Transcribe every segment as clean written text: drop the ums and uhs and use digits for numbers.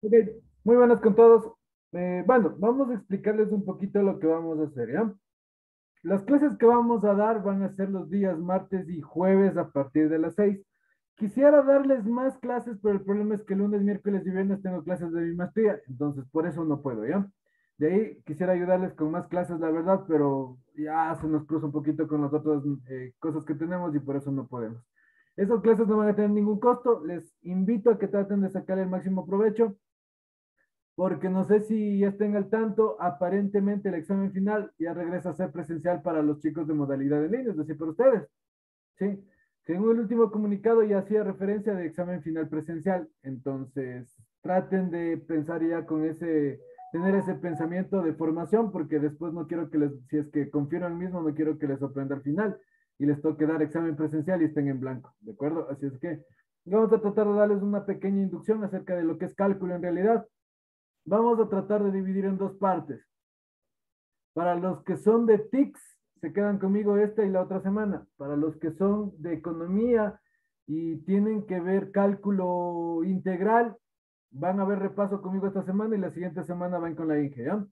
Ok, muy buenas con todos. Bueno, vamos a explicarles un poquito lo que vamos a hacer, ¿ya? Las clases que vamos a dar van a ser los días martes y jueves a partir de las 6. Quisiera darles más clases, pero el problema es que lunes, miércoles y viernes tengo clases de mi maestría, entonces por eso no puedo, ¿ya? De ahí quisiera ayudarles con más clases, la verdad, pero ya se nos cruza un poquito con las otras cosas que tenemos y por eso no podemos. Esas clases no van a tener ningún costo, les invito a que traten de sacar el máximo provecho porque no sé si ya estén al tanto, aparentemente el examen final ya regresa a ser presencial para los chicos de modalidad en línea, es decir, para ustedes, ¿sí? Según el último comunicado ya hacía referencia de examen final presencial, entonces traten de pensar ya con ese, tener ese pensamiento de formación, porque después no quiero que les, si es que confío en el mismo, no quiero que les sorprenda al final y les toque dar examen presencial y estén en blanco, ¿de acuerdo? Así es que vamos a tratar de darles una pequeña inducción acerca de lo que es cálculo en realidad. Vamos a tratar de dividir en dos partes. Para los que son de TICS, se quedan conmigo esta y la otra semana. Para los que son de economía y tienen que ver cálculo integral, van a ver repaso conmigo esta semana y la siguiente semana van con la INGE, ¿ya?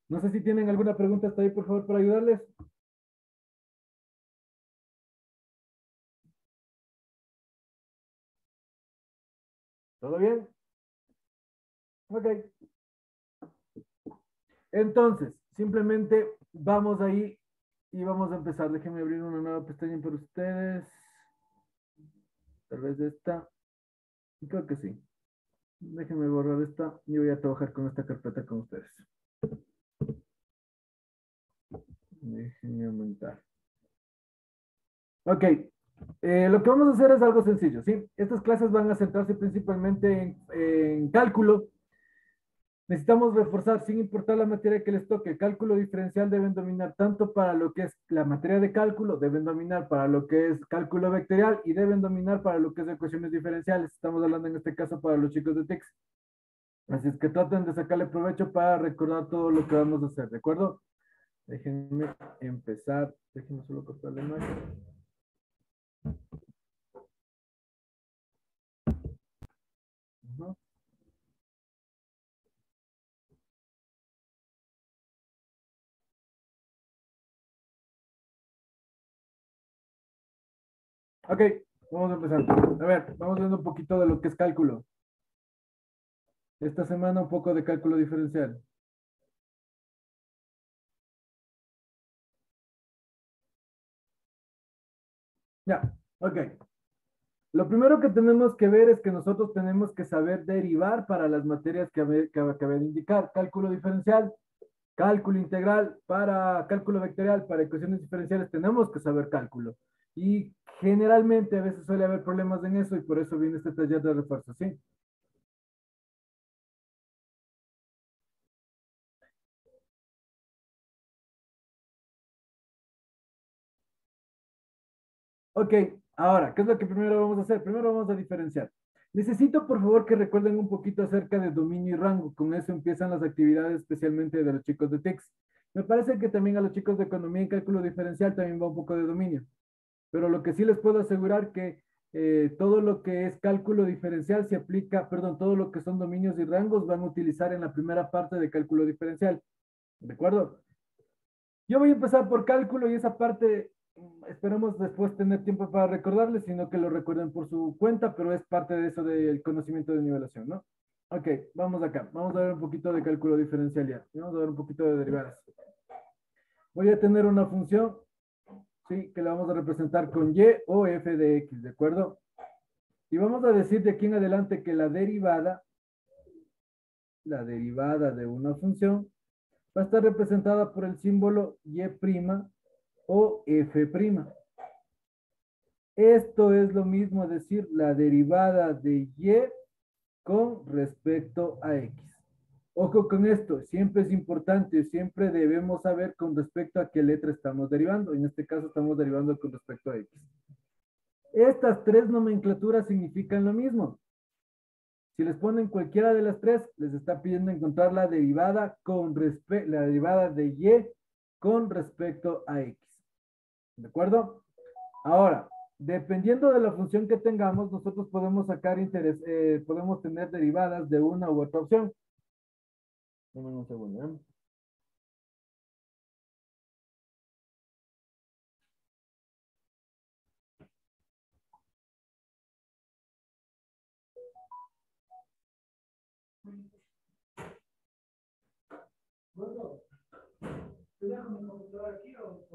No sé si tienen alguna pregunta hasta ahí, por favor, para ayudarles. ¿Todo bien? Ok. Entonces, simplemente vamos ahí y vamos a empezar. Déjenme abrir una nueva pestaña para ustedes. Tal vez esta. Creo que sí. Déjenme borrar esta y voy a trabajar con esta carpeta con ustedes. Déjenme aumentar. Ok, lo que vamos a hacer es algo sencillo, ¿sí? Estas clases van a centrarse principalmente en cálculo. Necesitamos reforzar, sin importar la materia que les toque, cálculo diferencial deben dominar tanto para lo que es la materia de cálculo, deben dominar para lo que es cálculo vectorial y deben dominar para lo que es ecuaciones diferenciales. Estamos hablando en este caso para los chicos de TICS. Así es que traten de sacarle provecho para recordar todo lo que vamos a hacer, ¿de acuerdo? Déjenme empezar. Déjenme solo cortar la imagen. Ujú. Ok, vamos a empezar. A ver, vamos viendo un poquito de lo que es cálculo. Esta semana un poco de cálculo diferencial. Ya, ok. Lo primero que tenemos que ver es que nosotros tenemos que saber derivar para las materias que acabé de indicar. Cálculo diferencial, cálculo integral, para cálculo vectorial, para ecuaciones diferenciales tenemos que saber cálculo. Y generalmente a veces suele haber problemas en eso y por eso viene este taller de refuerzo, ¿sí? Ok, ahora, ¿qué es lo que primero vamos a hacer? Primero vamos a diferenciar. Necesito, por favor, que recuerden un poquito acerca de dominio y rango. Con eso empiezan las actividades, especialmente de los chicos de TICS. Me parece que también a los chicos de economía y cálculo diferencial también va un poco de dominio. Pero lo que sí les puedo asegurar que todo lo que es cálculo diferencial se aplica, perdón, todo lo que son dominios y rangos van a utilizar en la primera parte de cálculo diferencial. ¿De acuerdo? Yo voy a empezar por cálculo y esa parte esperamos después tener tiempo para recordarles, sino que lo recuerden por su cuenta, pero es parte de eso del conocimiento de nivelación, ¿no? Ok, vamos acá. Vamos a ver un poquito de cálculo diferencial ya. Vamos a ver un poquito de derivadas. Voy a tener una función, ¿sí? Que la vamos a representar con y o f de x, ¿de acuerdo? Y vamos a decir de aquí en adelante que la derivada de una función, va a estar representada por el símbolo y' o f'. Esto es lo mismo decir la derivada de y con respecto a x. Ojo con esto, siempre es importante, siempre debemos saber con respecto a qué letra estamos derivando. En este caso estamos derivando con respecto a x. Estas tres nomenclaturas significan lo mismo. Si les ponen cualquiera de las tres, les está pidiendo encontrar la derivada la derivada de y con respecto a x. ¿De acuerdo? Ahora, Dependiendo de la función que tengamos, nosotros podemos sacar interés, podemos tener derivadas de una u otra opción. Dame un segundo, ¿eh? Bueno, ¿te dejo mi computadora aquí o...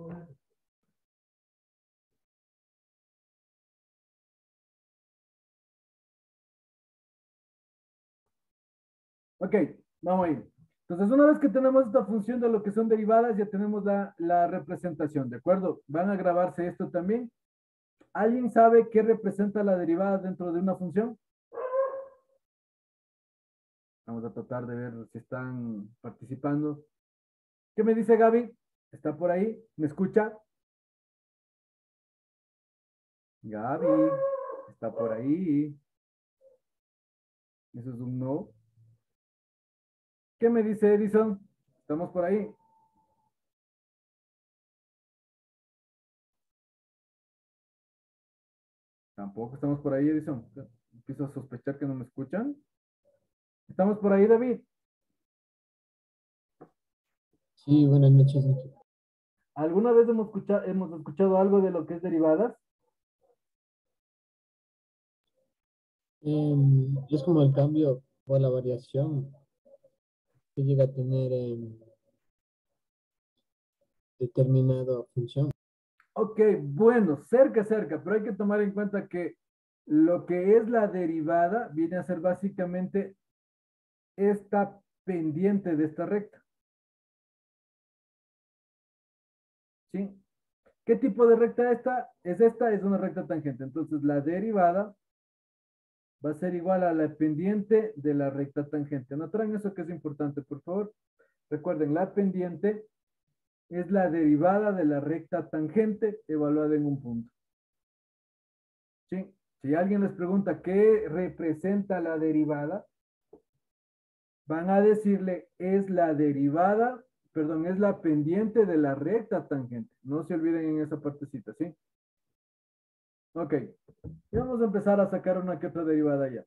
Ok, vamos ahí. Entonces, una vez que tenemos esta función de lo que son derivadas, ya tenemos la representación, ¿de acuerdo? Van a grabarse esto también. ¿Alguien sabe qué representa la derivada dentro de una función? Vamos a tratar de ver si están participando. ¿Qué me dice Gaby? ¿Está por ahí? ¿Me escucha? Gaby, está por ahí. Eso es un no. ¿Qué me dice Edison? ¿Estamos por ahí? Tampoco estamos por ahí, Edison. Empiezo a sospechar que no me escuchan. ¿Estamos por ahí, David? Sí, buenas noches, Nicky. ¿Alguna vez hemos escuchado algo de lo que es derivadas? Es como el cambio o la variación que llega a tener en determinada función. Ok, bueno, cerca, cerca, pero hay que tomar en cuenta que lo que es la derivada viene a ser básicamente esta pendiente de esta recta, ¿sí? ¿Qué tipo de recta esta? Es esta, es una recta tangente. Entonces, la derivada va a ser igual a la pendiente de la recta tangente. ¿Notarán eso que es importante, por favor? Recuerden, la pendiente es la derivada de la recta tangente evaluada en un punto. ¿Sí? Si alguien les pregunta qué representa la derivada, van a decirle es la derivada, perdón, es la pendiente de la recta tangente. No se olviden en esa partecita, ¿sí? Ok, y vamos a empezar a sacar una que otra derivada ya.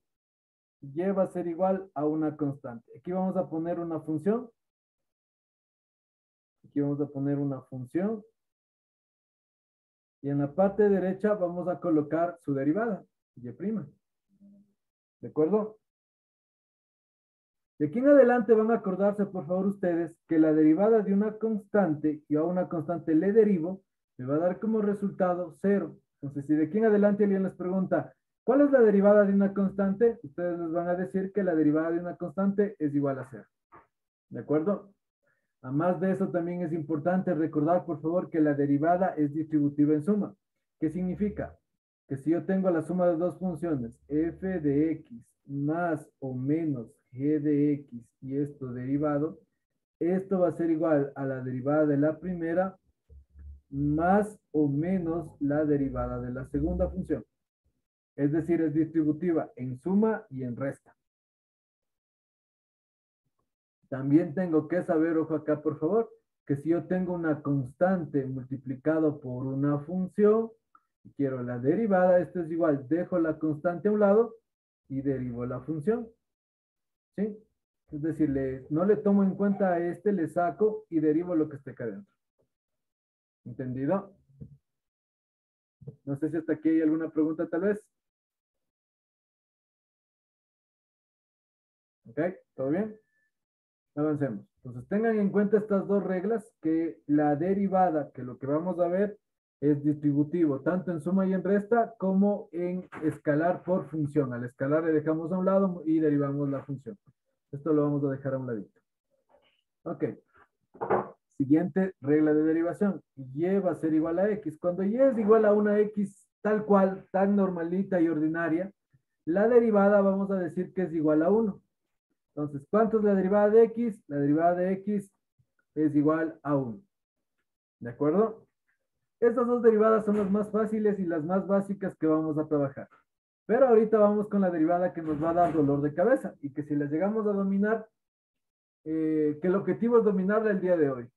Y va a ser igual a una constante. Aquí vamos a poner una función. Aquí vamos a poner una función. Y en la parte derecha vamos a colocar su derivada, y'. ¿De acuerdo? De aquí en adelante van a acordarse, por favor, ustedes, que la derivada de una constante, y a una constante le derivo, me va a dar como resultado cero. Entonces, si de aquí en adelante alguien les pregunta, ¿cuál es la derivada de una constante? Ustedes les van a decir que la derivada de una constante es igual a cero. ¿De acuerdo? Además de eso, también es importante recordar, por favor, que la derivada es distributiva en suma. ¿Qué significa? Que si yo tengo la suma de dos funciones, f de x más o menos g de x y esto derivado, esto va a ser igual a la derivada de la primera más o menos la derivada de la segunda función. Es decir, es distributiva en suma y en resta. También tengo que saber, ojo acá por favor, que si yo tengo una constante multiplicado por una función, y quiero la derivada, esto es igual, dejo la constante a un lado y derivo la función, ¿sí? Es decir, no le tomo en cuenta a este, le saco y derivo lo que esté acá dentro. ¿Entendido? No sé si hasta aquí hay alguna pregunta tal vez. ¿Ok? ¿Todo bien? Avancemos. Entonces tengan en cuenta estas dos reglas, que la derivada, que lo que vamos a ver es distributivo, tanto en suma y en resta, como en escalar por función. Al escalar le dejamos a un lado y derivamos la función. Esto lo vamos a dejar a un ladito. Ok. Siguiente regla de derivación. Y va a ser igual a x. Cuando y es igual a una x tal cual, tan normalita y ordinaria, la derivada vamos a decir que es igual a 1. Entonces, ¿cuánto es la derivada de x? La derivada de x es igual a 1. ¿De acuerdo? Estas dos derivadas son las más fáciles y las más básicas que vamos a trabajar. Pero ahorita vamos con la derivada que nos va a dar dolor de cabeza y que si la llegamos a dominar, que el objetivo es dominarla el día de hoy.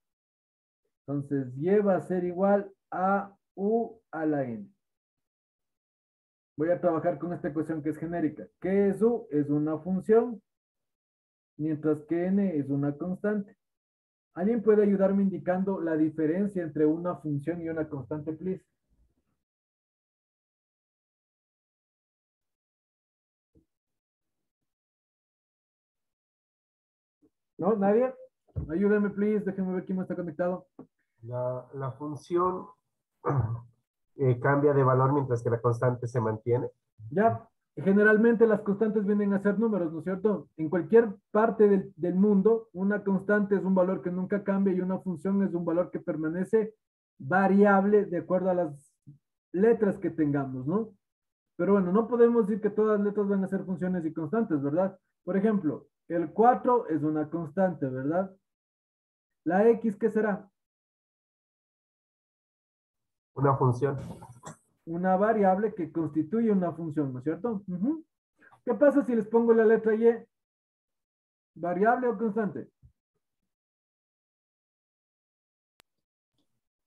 Entonces, y va a ser igual a u a la n. Voy a trabajar con esta ecuación que es genérica. Que es u es una función, mientras que n es una constante. ¿Alguien puede ayudarme indicando la diferencia entre una función y una constante, please? ¿No? ¿Nadie? Ayúdenme, please. Déjenme ver quién no está conectado. La función cambia de valor mientras que la constante se mantiene. Ya, generalmente las constantes vienen a ser números, ¿no es cierto? En cualquier parte del mundo, una constante es un valor que nunca cambia y una función es un valor que permanece variable de acuerdo a las letras que tengamos, ¿no? Pero bueno, no podemos decir que todas las letras van a ser funciones y constantes, ¿verdad? Por ejemplo, el 4 es una constante, ¿verdad? La X, ¿qué será? Una función. Una variable que constituye una función, ¿no es cierto? Ujú. ¿Qué pasa si les pongo la letra Y? ¿Variable o constante?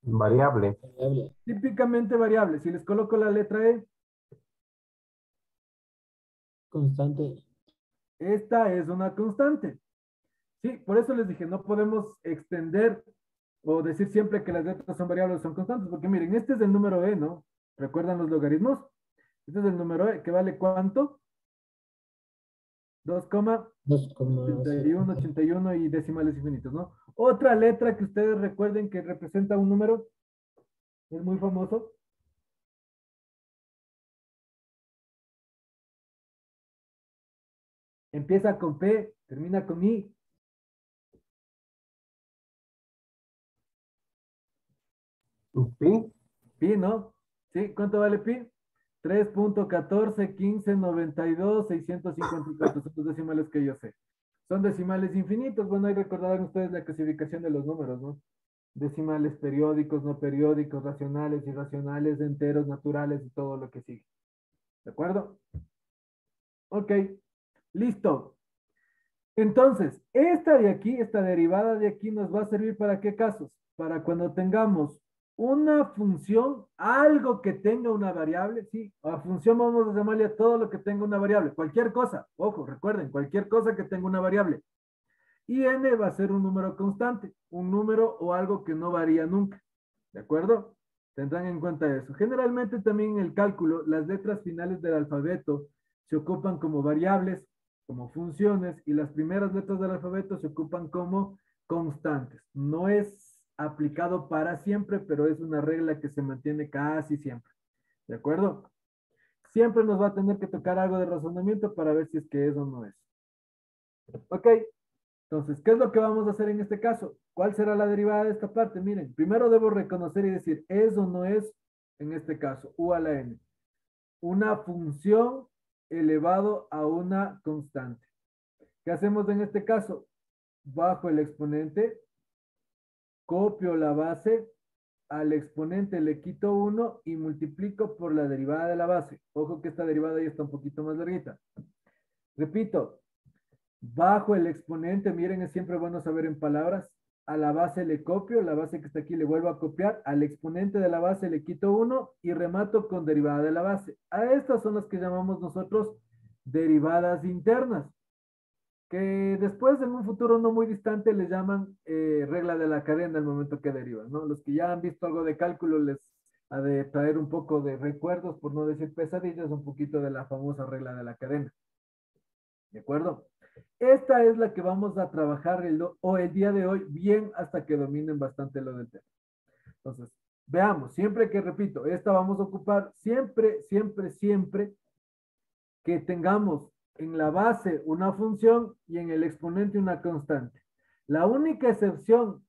Variable. Variable. Típicamente variable. Si les coloco la letra E, Constante. esta es una constante. Sí, por eso les dije, no podemos extender o decir siempre que las letras son variables o son constantes, porque miren, este es el número E, ¿no? ¿Recuerdan los logaritmos? Este es el número E, que vale ¿cuánto? 2,81, 2,7. 81 y decimales infinitos, ¿no? Otra letra que ustedes recuerden que representa un número, es muy famoso. Empieza con P, termina con I. ¿Sí? Pi, ¿no? ¿Sí? ¿Cuánto vale pi? 3.14, 15, 92, 654. Son los decimales que yo sé. Son decimales infinitos. Bueno, ahí recordarán ustedes la clasificación de los números, ¿no? Decimales periódicos, no periódicos, racionales, irracionales, enteros, naturales y todo lo que sigue. ¿De acuerdo? Ok, listo. Entonces, esta de aquí, esta derivada de aquí nos va a servir para qué casos? Para cuando tengamos una función, algo que tenga una variable, sí, a función vamos a llamarle a todo lo que tenga una variable, cualquier cosa, ojo, recuerden, cualquier cosa que tenga una variable. Y n va a ser un número constante, un número o algo que no varía nunca, ¿de acuerdo? Tendrán en cuenta eso. Generalmente también en el cálculo, las letras finales del alfabeto se ocupan como variables, como funciones, y las primeras letras del alfabeto se ocupan como constantes. No es aplicado para siempre, pero es una regla que se mantiene casi siempre, ¿de acuerdo? Siempre nos va a tener que tocar algo de razonamiento para ver si es que eso no es. Ok, entonces, ¿qué es lo que vamos a hacer en este caso? ¿Cuál será la derivada de esta parte? Miren, primero debo reconocer y decir, ¿es o no es, en este caso, u a la n? Una función elevado a una constante. ¿Qué hacemos en este caso? Bajo el exponente, copio la base, al exponente le quito 1 y multiplico por la derivada de la base. Ojo que esta derivada ya está un poquito más larguita. Repito, bajo el exponente, miren, es siempre bueno saber en palabras. A la base le copio, la base que está aquí le vuelvo a copiar. Al exponente de la base le quito 1 y remato con derivada de la base. A estas son las que llamamos nosotros derivadas internas, que después en un futuro no muy distante les llaman regla de la cadena al momento que derivan, ¿no? Los que ya han visto algo de cálculo les ha de traer un poco de recuerdos, por no decir pesadillas, un poquito de la famosa regla de la cadena. ¿De acuerdo? Esta es la que vamos a trabajar el día de hoy bien hasta que dominen bastante lo del tema. Entonces, veamos, siempre que repito, esta vamos a ocupar siempre, siempre, siempre que tengamos en la base una función y en el exponente una constante. La única excepción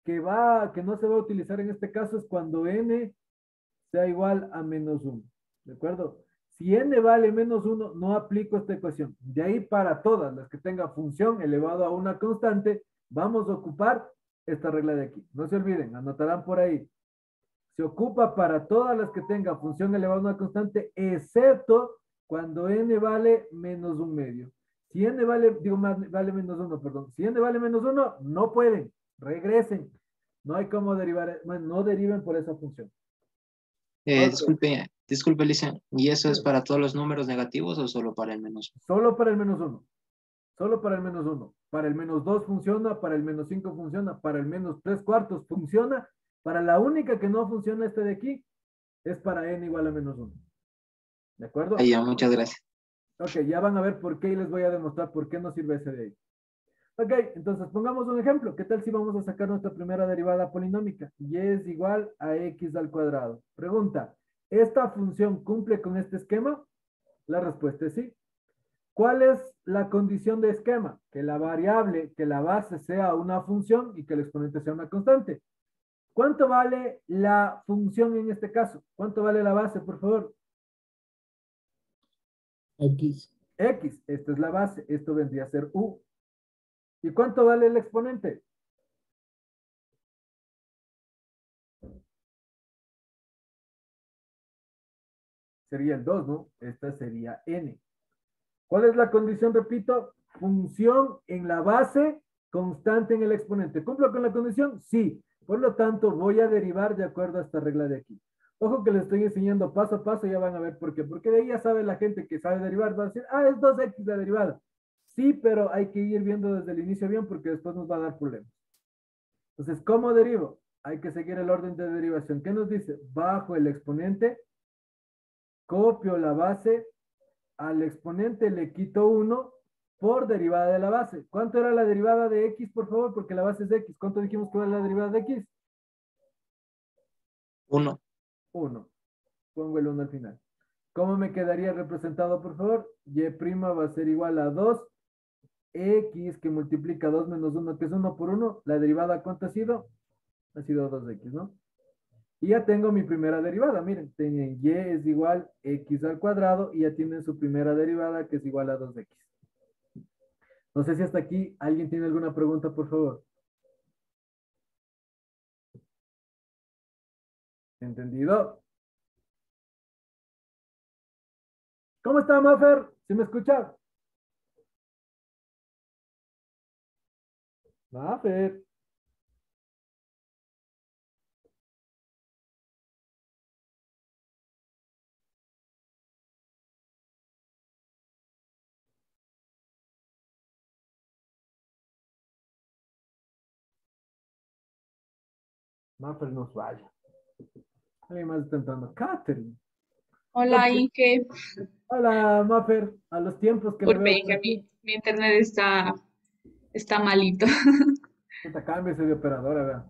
que no se va a utilizar en este caso es cuando n sea igual a -1. ¿De acuerdo? Si n vale -1, no aplico esta ecuación. De ahí para todas las que tenga función elevado a una constante, vamos a ocupar esta regla de aquí. No se olviden, anotarán por ahí. Se ocupa para todas las que tenga función elevada a una constante, excepto cuando n vale -1/2. Si n vale, digo, vale -1, perdón. Si n vale -1, no pueden, regresen. No hay cómo derivar, bueno, no deriven por esa función. Ok. Disculpe, Disculpe, Lisa, ¿y eso es Sí. para todos los números negativos o solo para el menos? Solo para el -1. Solo para el -1. Para el -2 funciona, para el -5 funciona, para el -3/4 funciona. Para la única que no funciona este de aquí es para n igual a -1. ¿De Ah, acuerdo? ya, muchas gracias. Ok, ya van a ver por qué y les voy a demostrar por qué no sirve ese de ahí. Ok, entonces pongamos un ejemplo. ¿Qué tal si vamos a sacar nuestra primera derivada polinómica? Y es igual a x al cuadrado. Pregunta, ¿esta función cumple con este esquema? La respuesta es sí. ¿Cuál es la condición de esquema? Que la variable, que la base sea una función y que el exponente sea una constante. ¿Cuánto vale la función en este caso? ¿Cuánto vale la base, por favor? X. X, esta es la base, esto vendría a ser U. ¿Y cuánto vale el exponente? Sería el 2, ¿no? Esta sería N. ¿Cuál es la condición? Repito, función en la base, constante en el exponente. ¿Cumplo con la condición? Sí. Por lo tanto, voy a derivar de acuerdo a esta regla de aquí. Ojo que les estoy enseñando paso a paso, ya van a ver por qué. Porque de ahí ya sabe la gente que sabe derivar, va a decir, ah, es 2x la derivada. Sí, pero hay que ir viendo desde el inicio bien porque después nos va a dar problemas. Entonces, ¿cómo derivo? Hay que seguir el orden de derivación. ¿Qué nos dice? Bajo el exponente, copio la base, al exponente le quito 1 por derivada de la base. ¿Cuánto era la derivada de x, por favor? Porque la base es de x. ¿Cuánto dijimos que era la derivada de x? 1. 1. Pongo el 1 al final. ¿Cómo me quedaría representado, por favor? Y' va a ser igual a 2. X que multiplica 2 menos 1, que es 1 por 1. ¿La derivada cuánto ha sido? Ha sido 2x, ¿no? Y ya tengo mi primera derivada. Miren, tienen y es igual x al cuadrado y ya tienen su primera derivada que es igual a 2x. No sé si hasta aquí alguien tiene alguna pregunta, por favor. ¿Entendido? ¿Cómo está, Mafer? ¿Sí me escucha? Mafer. Mafer nos vaya. Alguien más está entrando. Catherine. Hola, Ok. Inge. Hola, Mafer. A los tiempos que la veo Disculpe, por que aquí. mi internet está malito. Puta, cámbiese de operadora, vea.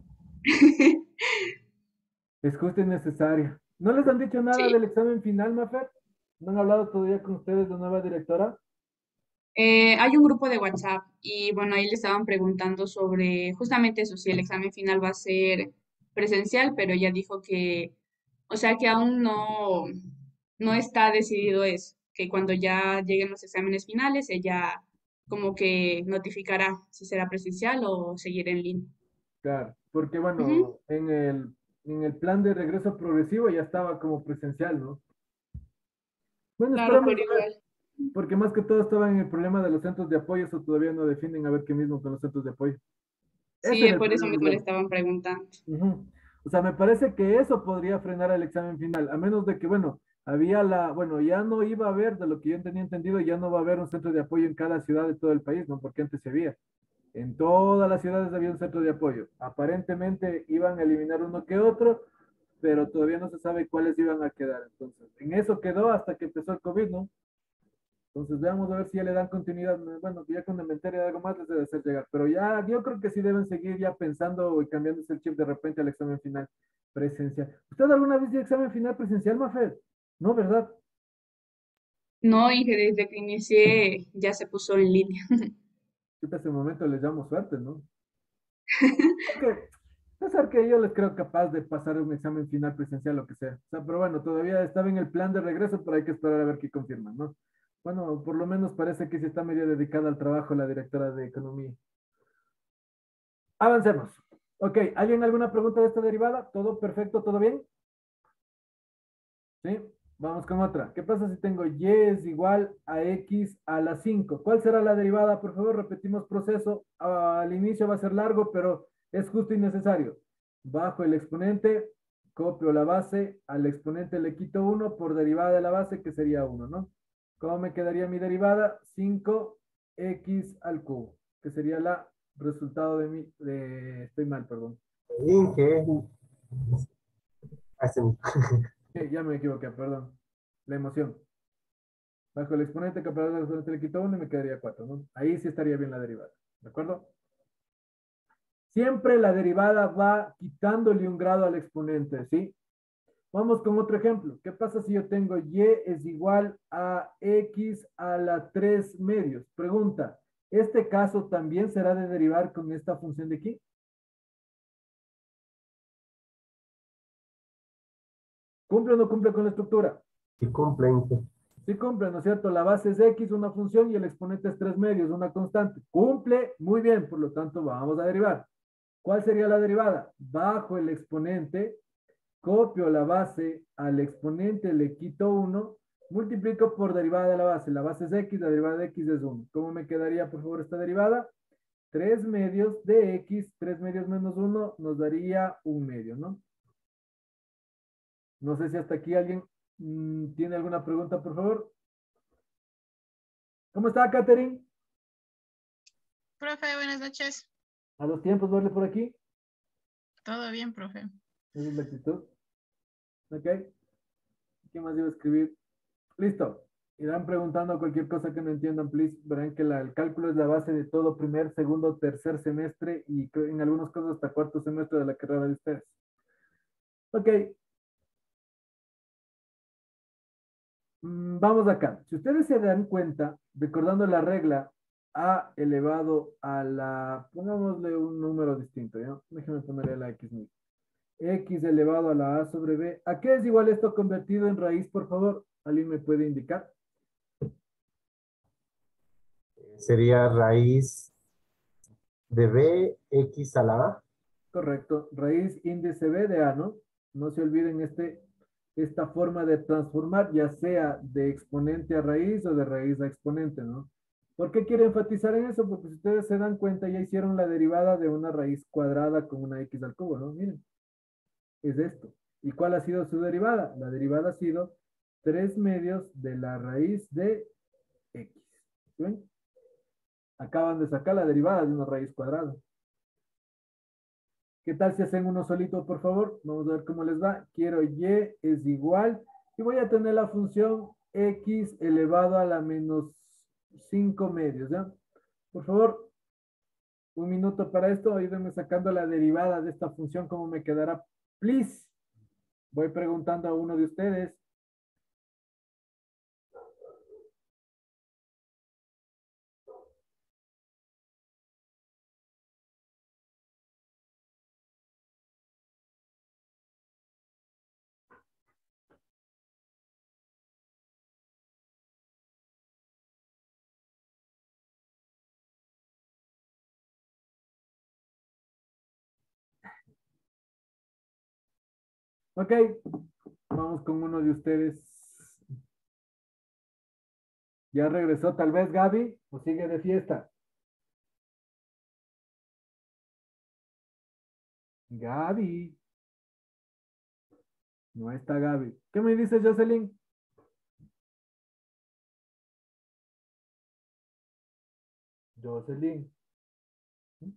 Es justo y necesario. ¿No les han dicho nada Sí. del examen final, Mafer? ¿No han hablado todavía con ustedes de nueva directora? Hay un grupo de WhatsApp y bueno, ahí le estaban preguntando sobre justamente eso, si el examen final va a ser presencial, pero ella dijo que, o sea, que aún no está decidido eso, que cuando ya lleguen los exámenes finales, ella como que notificará si será presencial o seguir en línea. Claro, porque Ujú. bueno, en el plan de regreso progresivo ya estaba como presencial, ¿no? Bueno, Claro, esperamos pero a ver, igual. porque más que todo estaba en el problema de los centros de apoyo, eso todavía no definen a ver qué mismo con los centros de apoyo. Ese Sí, era el por eso problema mismo le igual. estaban preguntando. Ujú. O sea, me parece que eso podría frenar el examen final, a menos de que, bueno, bueno, ya no iba a haber, de lo que yo tenía entendido, ya no va a haber un centro de apoyo en cada ciudad de todo el país, ¿no? Porque antes se había. En todas las ciudades había un centro de apoyo. Aparentemente iban a eliminar uno que otro, pero todavía no se sabe cuáles iban a quedar. Entonces, en eso quedó hasta que empezó el COVID, ¿no? Entonces, veamos a ver si ya le dan continuidad. Bueno, ya cuando me entere de algo más les debe hacer llegar. Pero ya, yo creo que sí deben seguir ya pensando y cambiándose el chip de repente al examen final presencial. ¿Usted alguna vez dio examen final presencial, Mafer? No, ¿verdad? No, Inge, desde que inicié ya se puso en línea. Hasta ese momento les llamo suerte, ¿no? Porque pensar que yo les creo capaz de pasar un examen final presencial, lo que sea. O sea, pero bueno, todavía estaba en el plan de regreso, pero hay que esperar a ver qué confirman, ¿no? Bueno, por lo menos parece que sí está medio dedicada al trabajo la directora de economía. Avancemos. Ok, ¿alguien alguna pregunta de esta derivada? ¿Todo perfecto? ¿Todo bien? Sí. Vamos con otra. ¿Qué pasa si tengo y es igual a x a la 5? ¿Cuál será la derivada? Por favor, repetimos proceso. Al inicio va a ser largo, pero es justo y necesario. Bajo el exponente, copio la base, al exponente le quito 1 por derivada de la base, que sería 1, ¿no? ¿Cómo me quedaría mi derivada? 5x al cubo, que sería la resultado estoy mal, perdón. Bien, que hacen Ya me equivoqué, perdón. La emoción. Bajo el exponente, capaz del exponente le quito 1 y me quedaría 4, ¿no? Ahí sí estaría bien la derivada, ¿de acuerdo? Siempre la derivada va quitándole un grado al exponente, ¿sí? Vamos con otro ejemplo. ¿Qué pasa si yo tengo y es igual a x a la 3 medios? Pregunta, ¿este caso también será de derivar con esta función de aquí? ¿Cumple o no cumple con la estructura? y cumplen. Sí cumple, ¿no es cierto? La base es x, una función, y el exponente es 3 medios, una constante. Cumple, muy bien, por lo tanto vamos a derivar. ¿Cuál sería la derivada? Bajo el exponente, copio la base, al exponente le quito 1, multiplico por derivada de la base. La base es x, la derivada de x es 1. ¿Cómo me quedaría, por favor, esta derivada? 3 medios de x, 3 medios menos 1 nos daría 1 medio, ¿no? No sé si hasta aquí alguien tiene alguna pregunta, por favor. ¿Cómo está, Catherine? Profe, buenas noches. A los tiempos, verle por aquí. Todo bien, profe. Esa es la actitud. ¿Ok? ¿Qué más iba a escribir? Listo. Irán preguntando cualquier cosa que no entiendan, please. Verán que el cálculo es la base de todo primer, segundo, tercer semestre y en algunos casos hasta cuarto semestre de la carrera de ustedes. Ok. Vamos acá. Si ustedes se dan cuenta, recordando la regla a elevado a la, pongámosle un número distinto, ¿ya? Déjenme ponerle la x mil. X elevado a la a sobre b. ¿A qué es igual esto convertido en raíz, por favor? ¿Alguien me puede indicar? Sería raíz de b, x a la a. Correcto. Raíz índice b de a, ¿no? No se olviden esta forma de transformar, ya sea de exponente a raíz o de raíz a exponente, ¿no? ¿Por qué quiero enfatizar en eso? Porque si ustedes se dan cuenta, ya hicieron la derivada de una raíz cuadrada con una x al cubo, ¿no? Miren, es esto. ¿Y cuál ha sido su derivada? La derivada ha sido 3 medios de la raíz de x. ¿Ven? Acaban de sacar la derivada de una raíz cuadrada. ¿Qué tal si hacen uno solito, por favor? Vamos a ver cómo les va. Quiero y es igual. Y voy a tener la función x elevado a la menos 5 medios, ¿ya? Por favor, un minuto para esto. Ayúdenme sacando la derivada de esta función. ¿Cómo me quedará? Please. Voy preguntando a uno de ustedes. Ok, vamos con uno de ustedes. ¿Ya regresó tal vez Gaby o sigue de fiesta? Gaby. No está Gaby. ¿Qué me dices, Jocelyn? Jocelyn.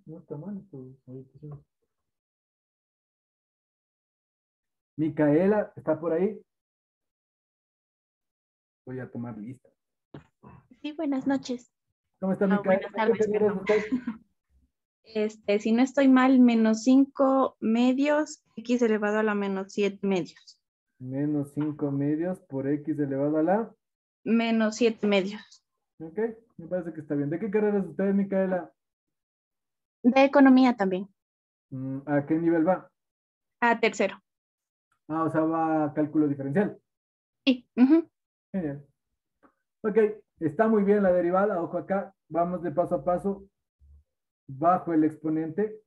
No está mal tu habitación. Micaela, ¿está por ahí? Voy a tomar lista. Sí, buenas noches. ¿Cómo está No, Micaela? buenas tardes, ¿Qué quieres perdón. usted? Si no estoy mal, menos 5 medios, x elevado a la menos 7 medios. Menos 5 medios por x elevado a la... Menos 7 medios. Ok, me parece que está bien. ¿De qué carrera es usted, Micaela? De economía también. ¿A qué nivel va? A tercero. Ah, o sea, va a cálculo diferencial. Sí. Ujú. Genial. Ok, está muy bien la derivada. Ojo acá, vamos de paso a paso. Bajo el exponente,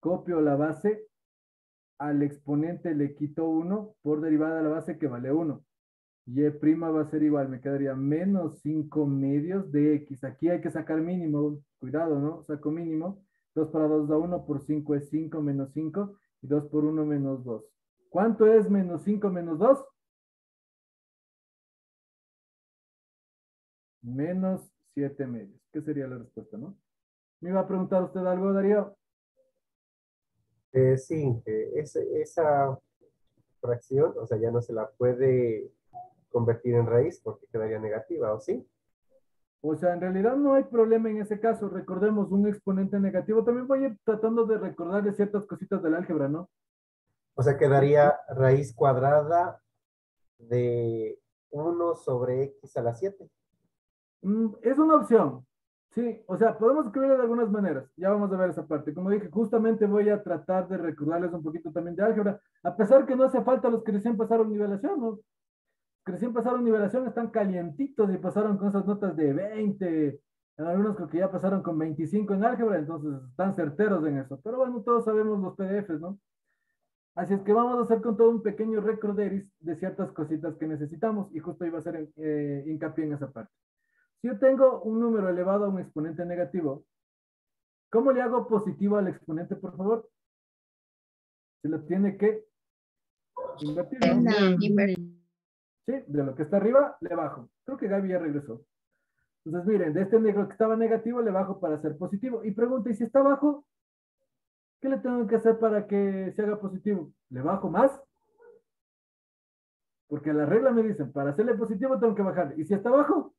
copio la base, al exponente le quito 1 por derivada de la base que vale 1. Y prima va a ser igual, me quedaría menos 5 medios de x. Aquí hay que sacar mínimo, cuidado, ¿no? Saco mínimo. 2 para 2 da 1, por 5 es 5 menos 5. Y 2 por 1 menos 2. ¿Cuánto es menos 5 menos 2? Menos 7 medios. ¿Qué sería la respuesta, no? ¿Me iba a preguntar usted algo, Darío? Sí, esa fracción, o sea, ya no se la puede convertir en raíz porque quedaría negativa, ¿o sí? O sea, en realidad no hay problema en ese caso. Recordemos un exponente negativo. También voy a ir tratando de recordarle ciertas cositas del álgebra, ¿no? O sea, quedaría raíz cuadrada de 1 sobre x a la 7. Es una opción. Sí, o sea, podemos escribirlo de algunas maneras. Ya vamos a ver esa parte. Como dije, justamente voy a tratar de recordarles un poquito también de álgebra, a pesar que no hace falta los que recién pasaron nivelación, ¿no? Que recién pasaron nivelación están calientitos y pasaron con esas notas de 20. Algunos creo que ya pasaron con 25 en álgebra, entonces están certeros en eso. Pero bueno, todos sabemos los PDFs, ¿no? Así es que vamos a hacer con todo un pequeño recorderis de ciertas cositas que necesitamos y justo iba a hacer hincapié en esa parte. Si yo tengo un número elevado a un exponente negativo, ¿cómo le hago positivo al exponente, por favor? Se lo tiene que invertir, ¿no? Sí, de lo que está arriba, le bajo. Creo que Gaby ya regresó. Entonces, miren, de este negro que estaba negativo, le bajo para ser positivo. Y pregunta, ¿y si está abajo? ¿Qué le tengo que hacer para que se haga positivo? ¿Le bajo más? Porque la regla me dicen, para hacerle positivo tengo que bajar. ¿Y si está abajo?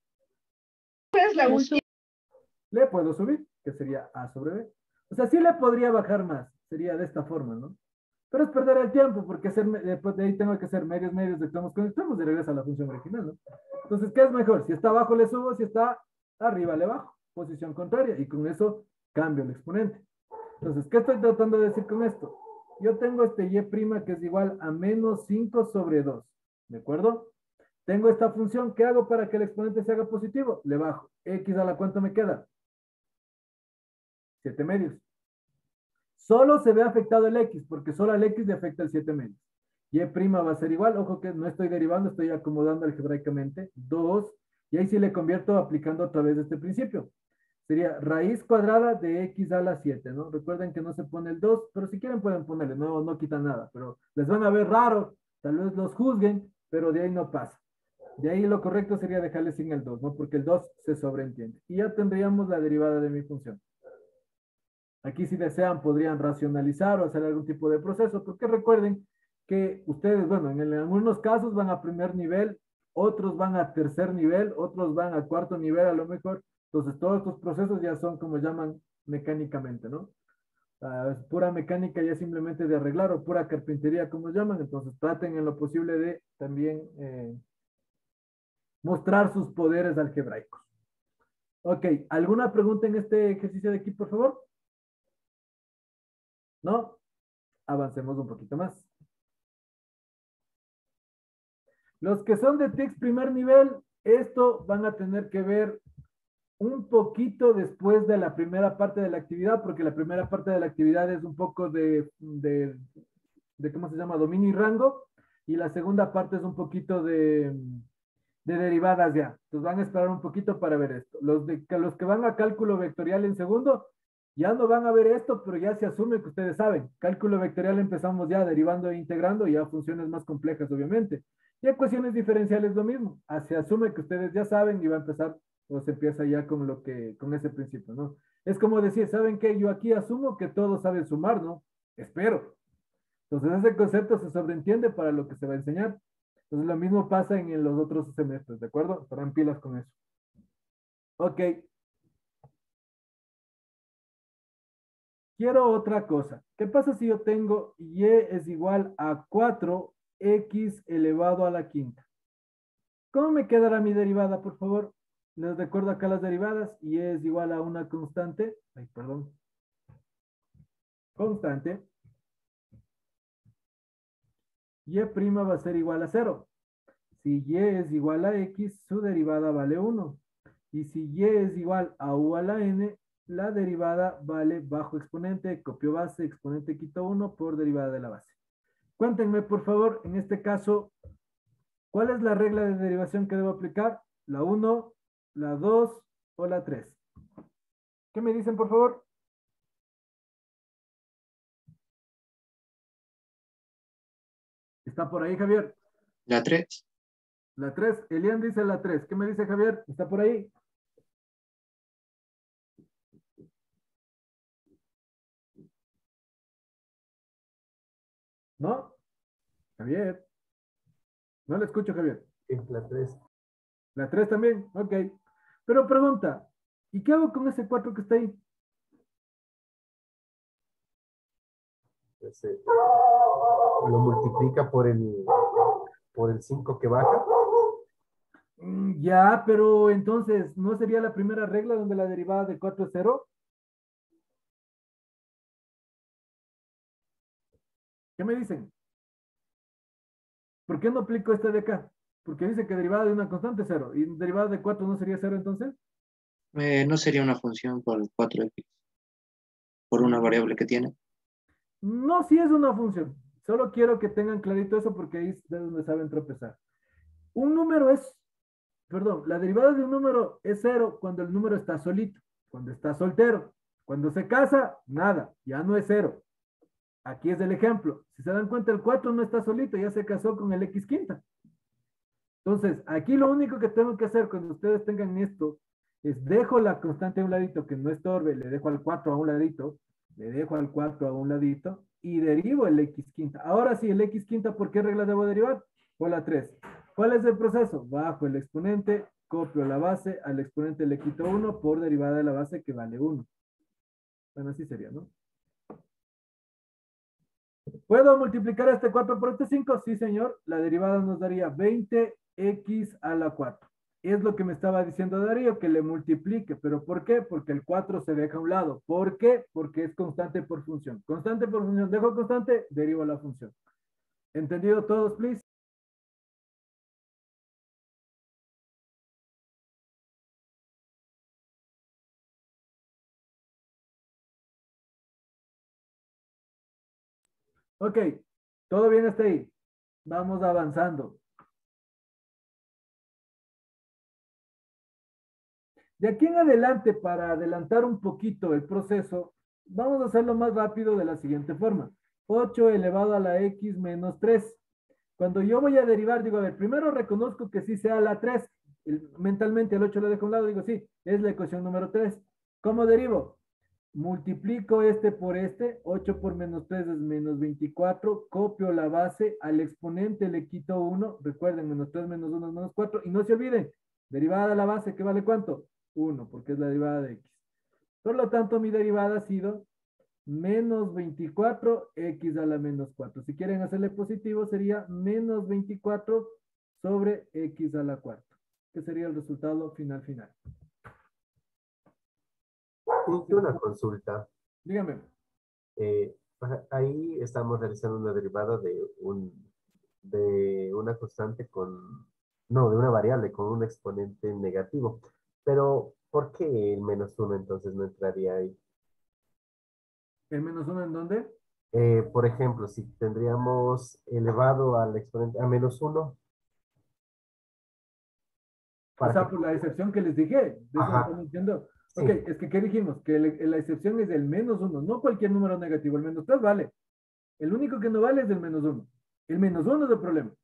Le puedo subir, que sería A sobre B. O sea, sí le podría bajar más. Sería de esta forma, ¿no? Pero es perder el tiempo, porque después de ahí tengo que hacer medios de extremos con extremos y regresa a la función original, ¿no? Entonces, ¿qué es mejor? Si está abajo le subo, si está arriba le bajo. Posición contraria. Y con eso cambio el exponente. Entonces, ¿qué estoy tratando de decir con esto? Yo tengo este y' que es igual a menos 5 sobre 2. ¿De acuerdo? Tengo esta función. ¿Qué hago para que el exponente se haga positivo? Le bajo. X a la cuánto me queda. 7 medios. Solo se ve afectado el X, porque solo al X le afecta el 7 medios. Y' va a ser igual. Ojo que no estoy derivando, estoy acomodando algebraicamente. 2. Y ahí sí le convierto aplicando otra vez este principio. Sería raíz cuadrada de x a la 7, ¿no? Recuerden que no se pone el 2, pero si quieren pueden ponerle, no quita nada, pero les van a ver raro, tal vez los juzguen, pero de ahí no pasa. De ahí lo correcto sería dejarle sin el 2, ¿no? Porque el 2 se sobreentiende. Y ya tendríamos la derivada de mi función. Aquí si desean podrían racionalizar o hacer algún tipo de proceso, porque recuerden que ustedes, bueno, en algunos casos van a primer nivel, otros van a tercer nivel, otros van a cuarto nivel a lo mejor. Entonces todos estos procesos ya son como llaman mecánicamente, ¿no? Es pura mecánica ya simplemente de arreglar o pura carpintería como llaman. Entonces traten en lo posible de también mostrar sus poderes algebraicos. Ok, ¿alguna pregunta en este ejercicio de aquí, por favor? ¿No? Avancemos un poquito más. Los que son de TICS primer nivel, esto van a tener que ver un poquito después de la primera parte de la actividad, porque la primera parte de la actividad es un poco de ¿cómo se llama? Dominio y rango, y la segunda parte es un poquito de derivadas ya. Entonces van a esperar un poquito para ver esto. Los que van a cálculo vectorial en segundo, ya no van a ver esto, pero ya se asume que ustedes saben. Cálculo vectorial empezamos ya derivando e integrando, ya funciones más complejas, obviamente. Y ecuaciones diferenciales lo mismo. Se asume que ustedes ya saben y va a empezar, o se empieza ya con ese principio, ¿no? Es como decir, ¿saben qué? Yo aquí asumo que todos saben sumar, ¿no? Espero. Entonces ese concepto se sobreentiende para lo que se va a enseñar. Entonces lo mismo pasa en los otros semestres, ¿de acuerdo? Estarán pilas con eso. Ok. Quiero otra cosa. ¿Qué pasa si yo tengo y es igual a 4x elevado a la quinta? ¿Cómo me quedará mi derivada, por favor? Les recuerdo acá las derivadas. Y es igual a una constante. Ay, perdón. Constante. Y' va a ser igual a 0. Si y es igual a x, su derivada vale 1. Y si y es igual a u a la n, la derivada vale bajo exponente, copio base, exponente quito 1 por derivada de la base. Cuéntenme, por favor, en este caso, ¿cuál es la regla de derivación que debo aplicar? ¿La 1, la 2 o la 3? ¿Qué me dicen, por favor? ¿Está por ahí, Javier? La 3. La 3. Elian dice la 3. ¿Qué me dice Javier? ¿Está por ahí? ¿No? Javier. No le escucho, Javier. Sí, la 3. La 3 también. Ok. Pero pregunta, ¿y qué hago con ese 4 que está ahí? Lo multiplica por el 5 que baja. Ya, pero entonces, ¿no sería la primera regla donde la derivada de 4 es 0? ¿Qué me dicen? ¿Por qué no aplico esta de acá? Porque dice que derivada de una constante es 0. ¿Y derivada de 4 no sería 0 entonces? No sería una función por 4x, por una variable que tiene. No, sí es una función. Solo quiero que tengan clarito eso porque ahí es de donde saben tropezar. Un número es, perdón, la derivada de un número es 0 cuando el número está solito, cuando está soltero. Cuando se casa, nada, ya no es 0. Aquí es el ejemplo. Si se dan cuenta, el 4 no está solito, ya se casó con el x quinta. Entonces, aquí lo único que tengo que hacer cuando ustedes tengan esto es dejo la constante a un ladito que no estorbe, le dejo al 4 a un ladito, le dejo al 4 a un ladito y derivo el x quinta. Ahora sí, el x quinta, ¿por qué regla debo derivar? Por la 3. ¿Cuál es el proceso? Bajo el exponente, copio la base, al exponente le quito 1 por derivada de la base que vale 1. Bueno, así sería, ¿no? ¿Puedo multiplicar este 4 por este 5? Sí, señor. La derivada nos daría 20x a la 4. Es lo que me estaba diciendo Darío, que le multiplique. ¿Pero por qué? Porque el 4 se deja a un lado. ¿Por qué? Porque es constante por función. Constante por función. Dejo constante, derivo la función. ¿Entendido todos, please? Ok. ¿Todo bien hasta ahí? Vamos avanzando. De aquí en adelante, para adelantar un poquito el proceso, vamos a hacerlo más rápido de la siguiente forma. 8 elevado a la x menos 3. Cuando yo voy a derivar, digo, a ver, primero reconozco que sí sea la 3. Mentalmente el 8 lo dejo a un lado, digo, sí, es la ecuación número 3. ¿Cómo derivo? Multiplico este por este, 8 por menos 3 es menos 24, copio la base, al exponente le quito 1, recuerden, menos 3 menos 1 es menos 4, y no se olviden, derivada de la base, ¿qué vale cuánto? 1, porque es la derivada de x. Por lo tanto, mi derivada ha sido menos 24 x a la menos 4. Si quieren hacerle positivo, sería menos 24 sobre x a la 4, que sería el resultado final. Y una consulta. Dígame. Ahí estamos realizando una derivada de una constante no, de una variable con un exponente negativo. Pero, ¿por qué el menos 1 entonces no entraría ahí? ¿El menos 1 en dónde? Por ejemplo, si tendríamos elevado al exponente a menos 1, O para sea, que... por la excepción que les dije, de eso Ajá. estamos diciendo. Sí. Ok, es que ¿qué dijimos? Que la excepción es el menos 1, no cualquier número negativo. El menos 3 vale. El único que no vale es el menos 1. El menos 1 es el problema.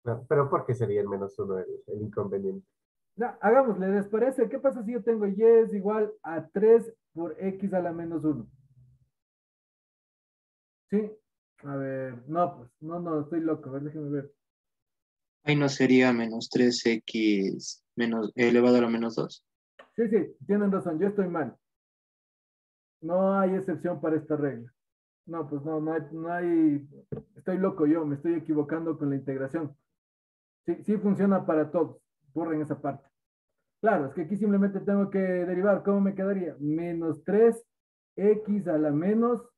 No, pero ¿por qué sería el menos 1 el inconveniente? Ya, hagámosle, ¿les parece? ¿Qué pasa si yo tengo y es igual a 3 por x a la menos 1? ¿Sí? A ver, no, pues, no, estoy loco. A ver, déjenme ver. Ahí no sería menos 3x menos, elevado a la menos 2. Sí, tienen razón, yo estoy mal. No hay excepción para esta regla. No, pues no hay, estoy loco yo, me estoy equivocando con la integración. Sí funciona para todos. Borren esa parte. Claro, es que aquí simplemente tengo que derivar. ¿Cómo me quedaría? Menos 3x a la menos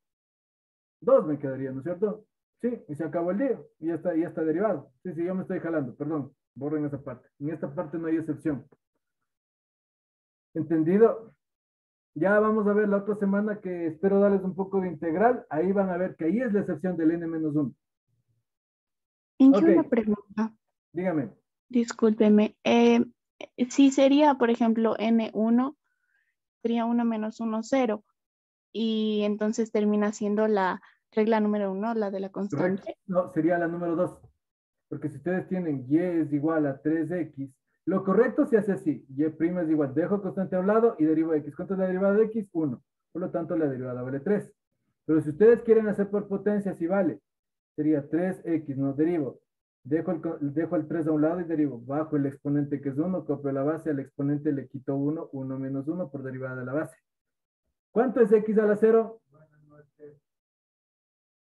2 me quedaría, ¿no es cierto? Sí, y se acabó el día. Y ya está derivado. Sí, yo me estoy jalando, perdón. Borren esa parte. En esta parte no hay excepción. ¿Entendido? Ya vamos a ver la otra semana que espero darles un poco de integral. Ahí van a ver que ahí es la excepción del n-1. Tengo Ok. una pregunta, Dígame. discúlpeme. Si sería, por ejemplo, N1, sería 1 menos 1, 0. Y entonces termina siendo la regla número 1, la de la Correcto. constante. No, sería la número 2. Porque si ustedes tienen y es igual a 3x, lo correcto se hace así. Y' es igual, dejo constante a un lado y derivo x. ¿Cuánto es la derivada de x? 1. Por lo tanto, la derivada vale 3. Pero si ustedes quieren hacer por potencia, sí vale. Sería 3x, no derivo. Dejo el 3 a un lado y derivo. Bajo el exponente que es 1, copio la base, al exponente le quito 1, 1 menos 1 por derivada de la base. ¿Cuánto es x a la 0?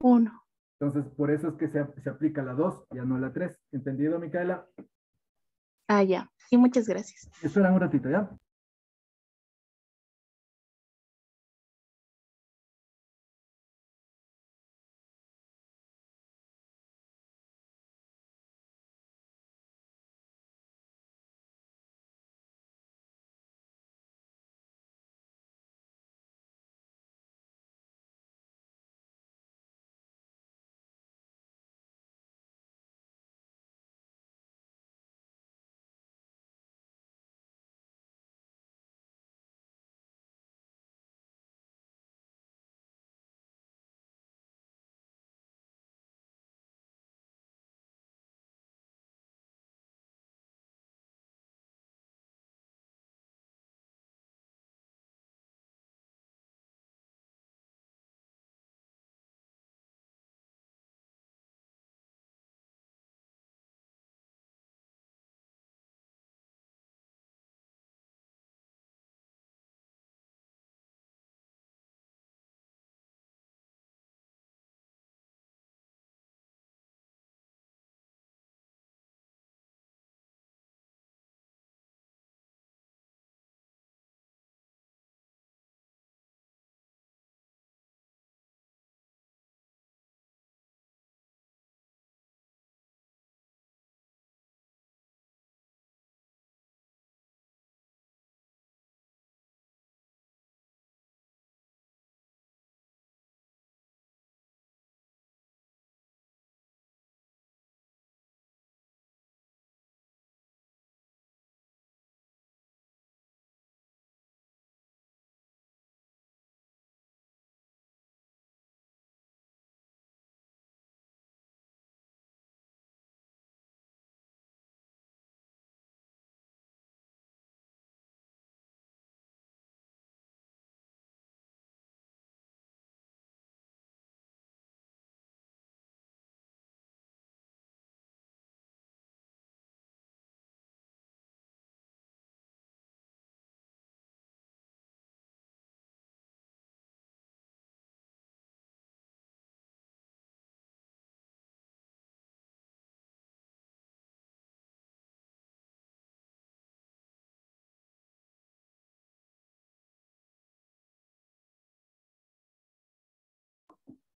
1. Entonces, por eso es que se aplica la 2, ya no la 3. ¿Entendido, Micaela? Ah, ya. Sí, muchas gracias. Espera un ratito, ¿ya?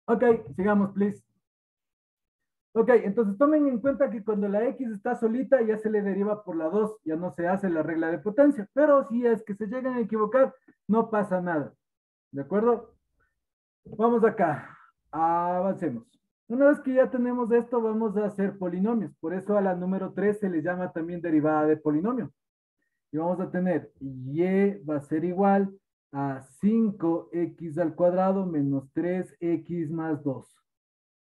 Ok, sigamos, please. Ok, entonces tomen en cuenta que cuando la x está solita ya se le deriva por la 2, ya no se hace la regla de potencia, pero si es que se llegan a equivocar, no pasa nada. ¿De acuerdo? Vamos acá, avancemos. Una vez que ya tenemos esto, vamos a hacer polinomios. Por eso a la número 3 se le llama también derivada de polinomio. Y vamos a tener y va a ser igual a 5x al cuadrado menos 3x más 2.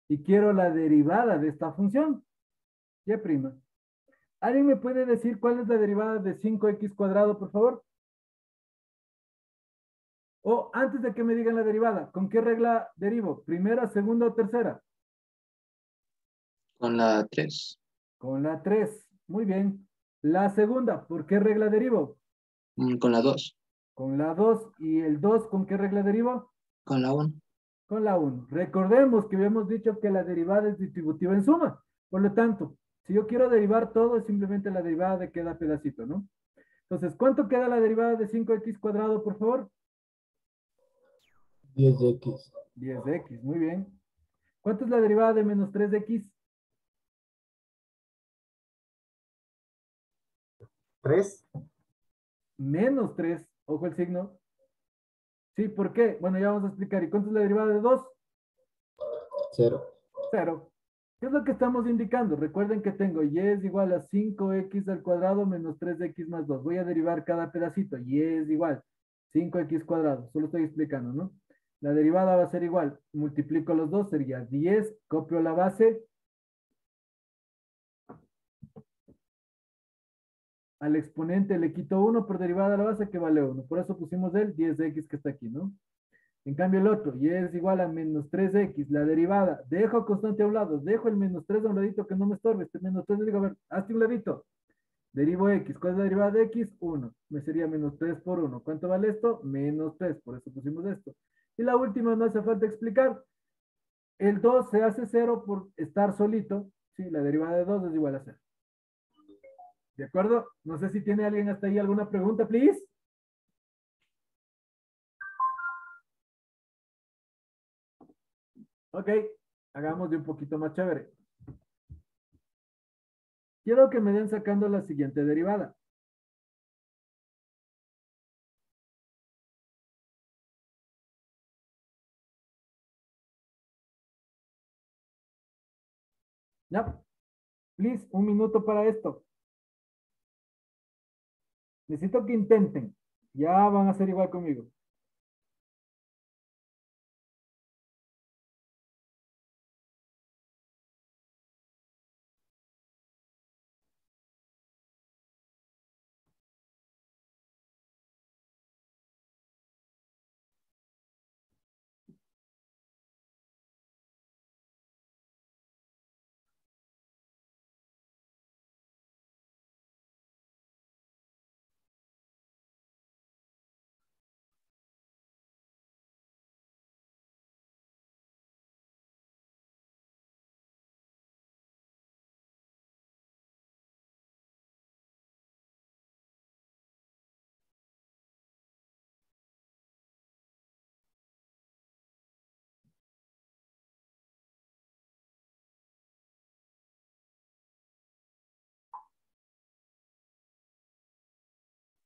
Y quiero la derivada de esta función, y'. ¿Alguien me puede decir cuál es la derivada de 5x cuadrado, por favor? O antes de que me digan la derivada, ¿con qué regla derivo? ¿Primera, segunda o tercera? Con la 3. Con la 3. Muy bien. La segunda, ¿por qué regla derivo? Con la 2. Con la 2. ¿Y el 2 con qué regla derivo? Con la 1. Con la 1. Recordemos que habíamos dicho que la derivada es distributiva en suma. Por lo tanto, si yo quiero derivar todo, es simplemente la derivada de cada pedacito, ¿no? Entonces, ¿cuánto queda la derivada de 5x cuadrado, por favor? 10x. 10x, muy bien. ¿Cuánto es la derivada de menos 3x? 3. Menos 3, ojo el signo. Sí, ¿por qué? Bueno, ya vamos a explicar. ¿Y cuánto es la derivada de 2? 0. 0. ¿Qué es lo que estamos indicando? Recuerden que tengo y es igual a 5x al cuadrado menos 3x más 2. Voy a derivar cada pedacito. Y es igual 5x cuadrado. Solo estoy explicando, ¿no? La derivada va a ser igual. Multiplico los dos, sería 10. Copio la base. al exponente le quito 1 por derivada de la base que vale 1. Por eso pusimos el 10x que está aquí, ¿no? En cambio el otro, y es igual a menos 3x, la derivada, dejo constante a un lado, dejo el menos 3 a un ladito que no me estorbe, este menos 3 le digo, a ver, hazte un ladito, derivo x, ¿cuál es la derivada de x? 1, me sería menos 3 por 1, ¿cuánto vale esto? Menos 3, por eso pusimos esto. Y la última no hace falta explicar, el 2 se hace 0 por estar solito, ¿sí? La derivada de 2 es igual a 0. ¿De acuerdo? No sé si tiene alguien hasta ahí alguna pregunta, please. Ok, hagamos de un poquito más chévere. Quiero que me den sacando la siguiente derivada. Ya, please, un minuto para esto. Necesito que intenten. Ya van a ser igual conmigo.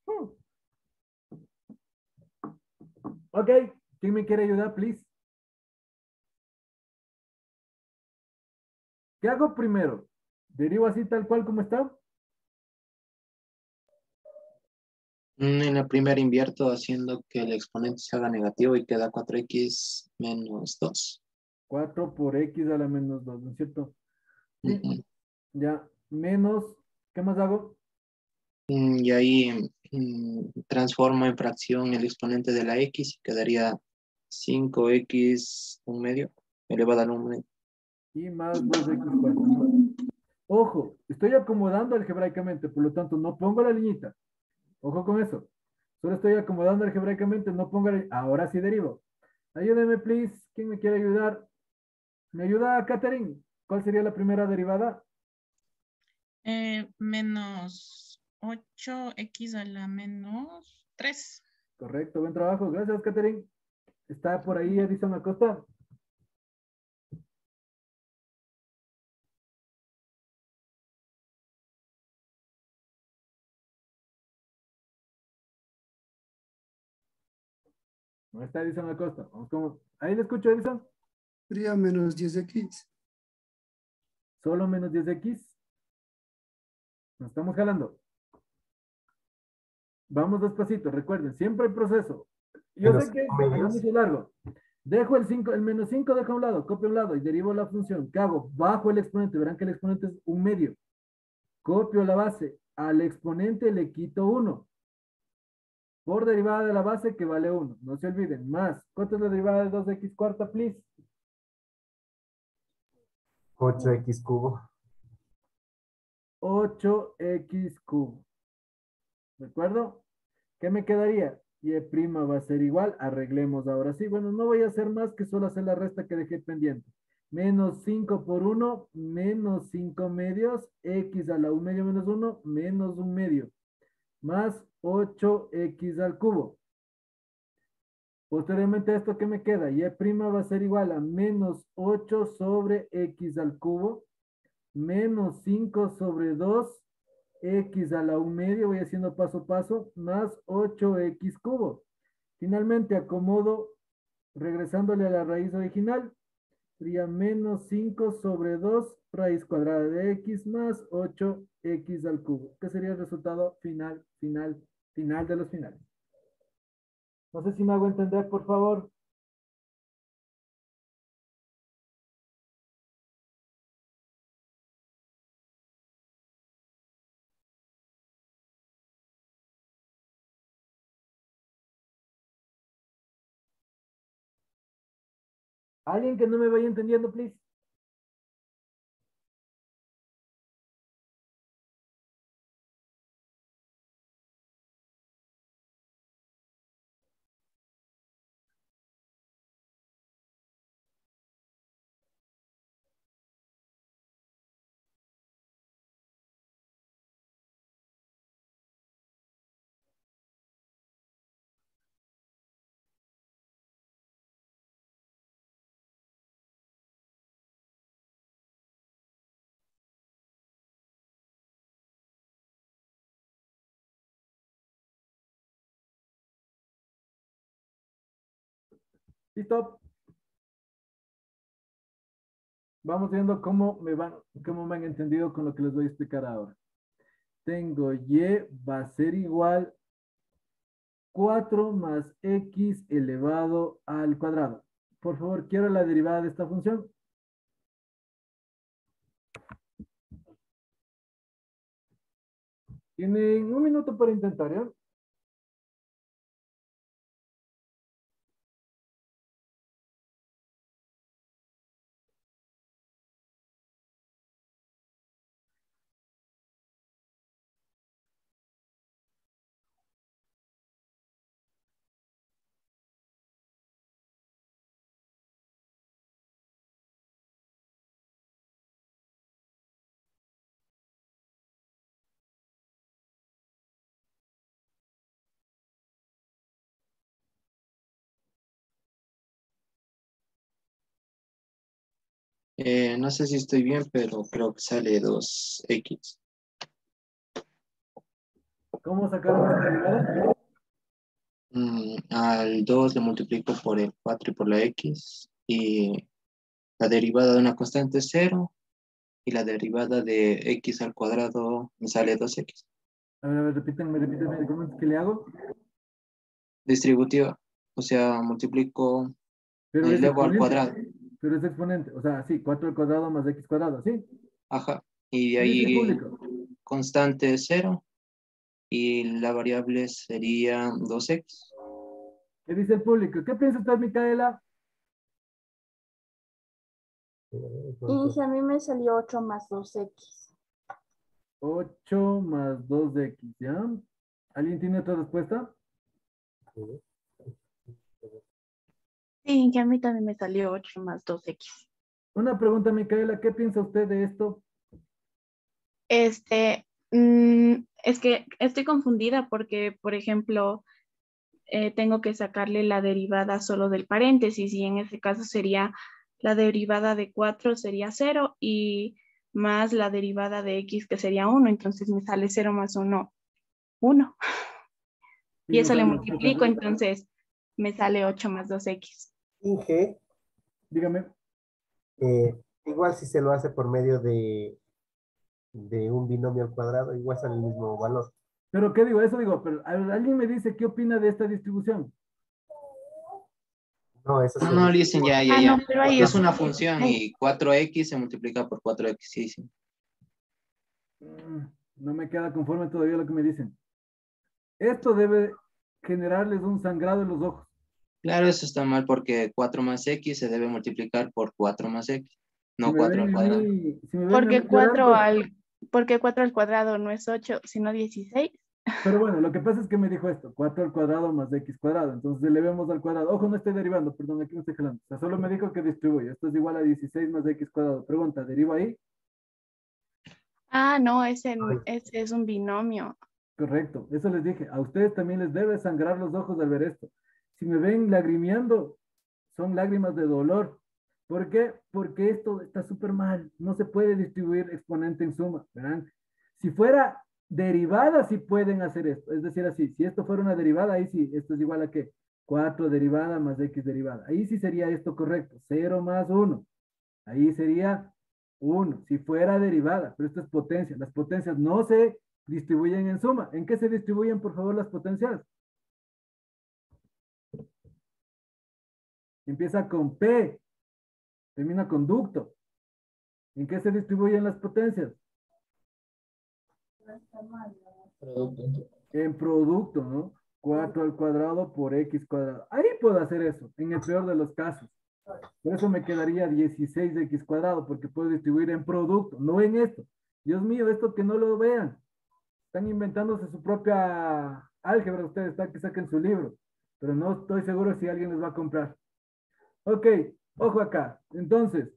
Hmm. Ok, ¿quién me quiere ayudar, please? ¿Qué hago primero? ¿Derivo así tal cual como está? En la primera invierto haciendo que el exponente se haga negativo y queda 4x menos 2. 4 por x a la menos 2, ¿no es cierto? Sí, Ujú. ya, menos, ¿qué más hago? Y ahí transformo en fracción el exponente de la x y quedaría 5x un medio elevado al 1 medio. Y más 2x cuarta, ¿no? Ojo, estoy acomodando algebraicamente, por lo tanto no pongo la liñita. Ojo con eso. Solo estoy acomodando algebraicamente, no pongo la... Ahora sí derivo. Ayúdeme, please. ¿Quién me quiere ayudar? ¿Me ayuda, Catherine? ¿Cuál sería la primera derivada? Menos 8x a la menos 3. Correcto, buen trabajo. Gracias, Catherine. ¿Está por ahí Edison Acosta? No está Edison Acosta. Vamos con... Ahí le escucho, Edison. Sería menos 10x. Solo menos 10x. Nos estamos jalando. Vamos despacito. Recuerden, siempre hay proceso. Yo Menos sé que al medios. inicio es largo. Dejo el 5, el menos 5 dejo a un lado, copio a un lado y derivo la función. ¿Qué hago? Bajo el exponente. Verán que el exponente es un medio. Copio la base. Al exponente le quito 1. Por derivada de la base que vale 1. No se olviden. Más. ¿Cuánto es la derivada de 2x cuarta, please? 8x cubo. 8x cubo. ¿De acuerdo? ¿Qué me quedaría? Y prima va a ser igual. Arreglemos ahora sí. Bueno, no voy a hacer más que solo hacer la resta que dejé pendiente. Menos 5 por 1, menos 5 medios, x a la 1 medio menos 1, menos 1 medio, más 8x al cubo. Posteriormente a esto, ¿qué me queda? Y prima va a ser igual a menos 8 sobre x al cubo, menos 5 sobre 2, x a la 1 medio, voy haciendo paso a paso, más 8x cubo. Finalmente acomodo, regresándole a la raíz original, sería menos 5 sobre 2 raíz cuadrada de x más 8x al cubo, que sería el resultado final, final, final de los finales. No sé si me hago entender, por favor. Alguien que no me vaya entendiendo, please. Listo. Vamos viendo cómo me han entendido con lo que les voy a explicar ahora. Tengo y va a ser igual 4 más x elevado al cuadrado. Por favor, quiero la derivada de esta función. Tienen un minuto para intentar, ¿ya? No sé si estoy bien, pero creo que sale 2x. ¿Cómo sacaron esta derivada? Al 2 le multiplico por el 4 y por la x. Y la derivada de una constante es 0. Y la derivada de x al cuadrado me sale 2x. A ver, repítanme, ¿cómo es que le hago? Distributiva. O sea, multiplico, Pero es elevo al exponente. cuadrado. Pero es exponente. O sea, sí, 4 al cuadrado más x cuadrado, ¿sí? Ajá. Y de ¿Qué dice el ahí público? constante es 0. Y la variable sería 2x. ¿Qué dice el público? ¿Qué piensa usted, Micaela? Y a mí me salió 8 más 2x. 8 más 2x, ¿ya? ¿Alguien tiene otra respuesta? Sí, que a mí también me salió 8 más 2x. Una pregunta, Micaela, ¿qué piensa usted de esto? Es que estoy confundida porque, por ejemplo, tengo que sacarle la derivada solo del paréntesis y en ese caso sería la derivada de 4 sería 0 y más la derivada de x que sería 1, entonces me sale 0 más 1, 1. Sí, Y no eso le sabe la respuesta, multiplico, ¿no? entonces me sale 8 más 2x. Inge, Dígame. igual si se lo hace por medio de un binomio al cuadrado, igual sale el mismo valor. ¿Pero qué digo? Eso digo, pero alguien me dice qué opina de esta distribución. No, eso No, se no, dice. listen, ya. No, pero ahí Porque es. es una función Ay, y 4x se multiplica por 4x. Sí, sí. No me queda conforme todavía lo que me dicen. Esto debe generarles un sangrado en los ojos. Claro, eso está mal porque 4 más x se debe multiplicar por 4 más x, Si no me 4 al ven a cuadrado. mí, si me ven a mí porque llorar, 4 pues. al, porque 4 al cuadrado no es 8, sino 16. Pero bueno, lo que pasa es que me dijo esto, 4 al cuadrado más x cuadrado. Entonces elevemos al cuadrado. Ojo, no estoy derivando, perdón, aquí me estoy jalando. O sea, solo me dijo que distribuye. Esto es igual a 16 más x cuadrado. Pregunta, ¿derivo ahí? Ah, no, ese Ay, es un binomio. Correcto, eso les dije. A ustedes también les debe sangrar los ojos al ver esto. Si me ven lagrimeando, son lágrimas de dolor. ¿Por qué? Porque esto está súper mal. No se puede distribuir exponente en suma. ¿Verán? Si fuera derivada, sí pueden hacer esto. Es decir, así, si esto fuera una derivada, ahí sí, esto es igual a qué? 4 derivada más x derivada. Ahí sí sería esto correcto. 0 más 1. Ahí sería 1. Si fuera derivada, pero esto es potencia. Las potencias no se distribuyen en suma. ¿En qué se distribuyen, por favor, las potencias? Empieza con P, termina con ducto. ¿En qué se distribuyen las potencias? Producto. En producto, ¿no? 4 al cuadrado por x cuadrado. Ahí puedo hacer eso, en el peor de los casos. Por eso me quedaría 16x cuadrado, porque puedo distribuir en producto, no en esto. Dios mío, esto que no lo vean. Están inventándose su propia álgebra ustedes, está que saquen su libro, pero no estoy seguro si alguien les va a comprar. Ok, ojo acá. Entonces,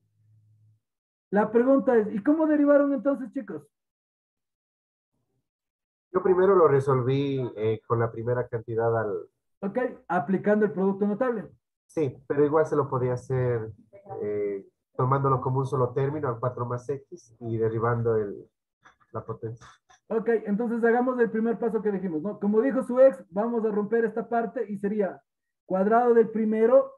la pregunta es, ¿y cómo derivaron entonces, chicos? Yo primero lo resolví con la primera cantidad al... Ok, aplicando el producto notable. Sí, pero igual se lo podía hacer tomándolo como un solo término, al 4 más x, y derivando la potencia. Ok, entonces hagamos el primer paso que dijimos, ¿no? Como dijo su ex, vamos a romper esta parte y sería cuadrado del primero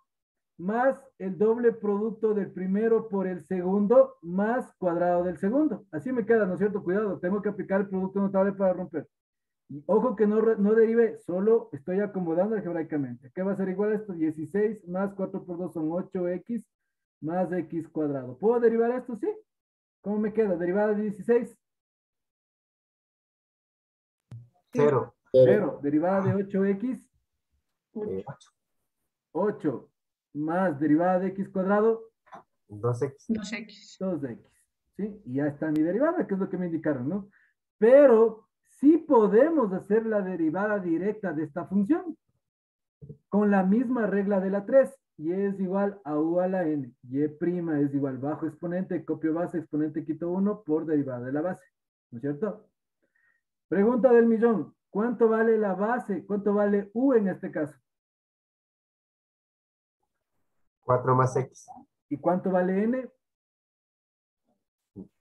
más el doble producto del primero por el segundo más cuadrado del segundo. Así me queda, ¿no es cierto? Cuidado, tengo que aplicar el producto notable para romper. Y ojo que no derive, solo estoy acomodando algebraicamente. ¿Qué va a ser igual a esto? 16 más 4 por 2 son 8x más x cuadrado. ¿Puedo derivar esto? Sí. ¿Cómo me queda? Derivada de 16. Cero. Cero. Derivada de 8x, 8. 8 más derivada de x cuadrado, 2x. 2x. 2x. ¿Sí? Y ya está mi derivada, que es lo que me indicaron, ¿no? Pero sí podemos hacer la derivada directa de esta función con la misma regla de la 3. Y es igual a u a la n. Y' es igual bajo exponente, copio base, exponente quito 1 por derivada de la base. ¿No es cierto? Pregunta del millón. ¿Cuánto vale la base? ¿Cuánto vale u en este caso? 4 más x. ¿Y cuánto vale n?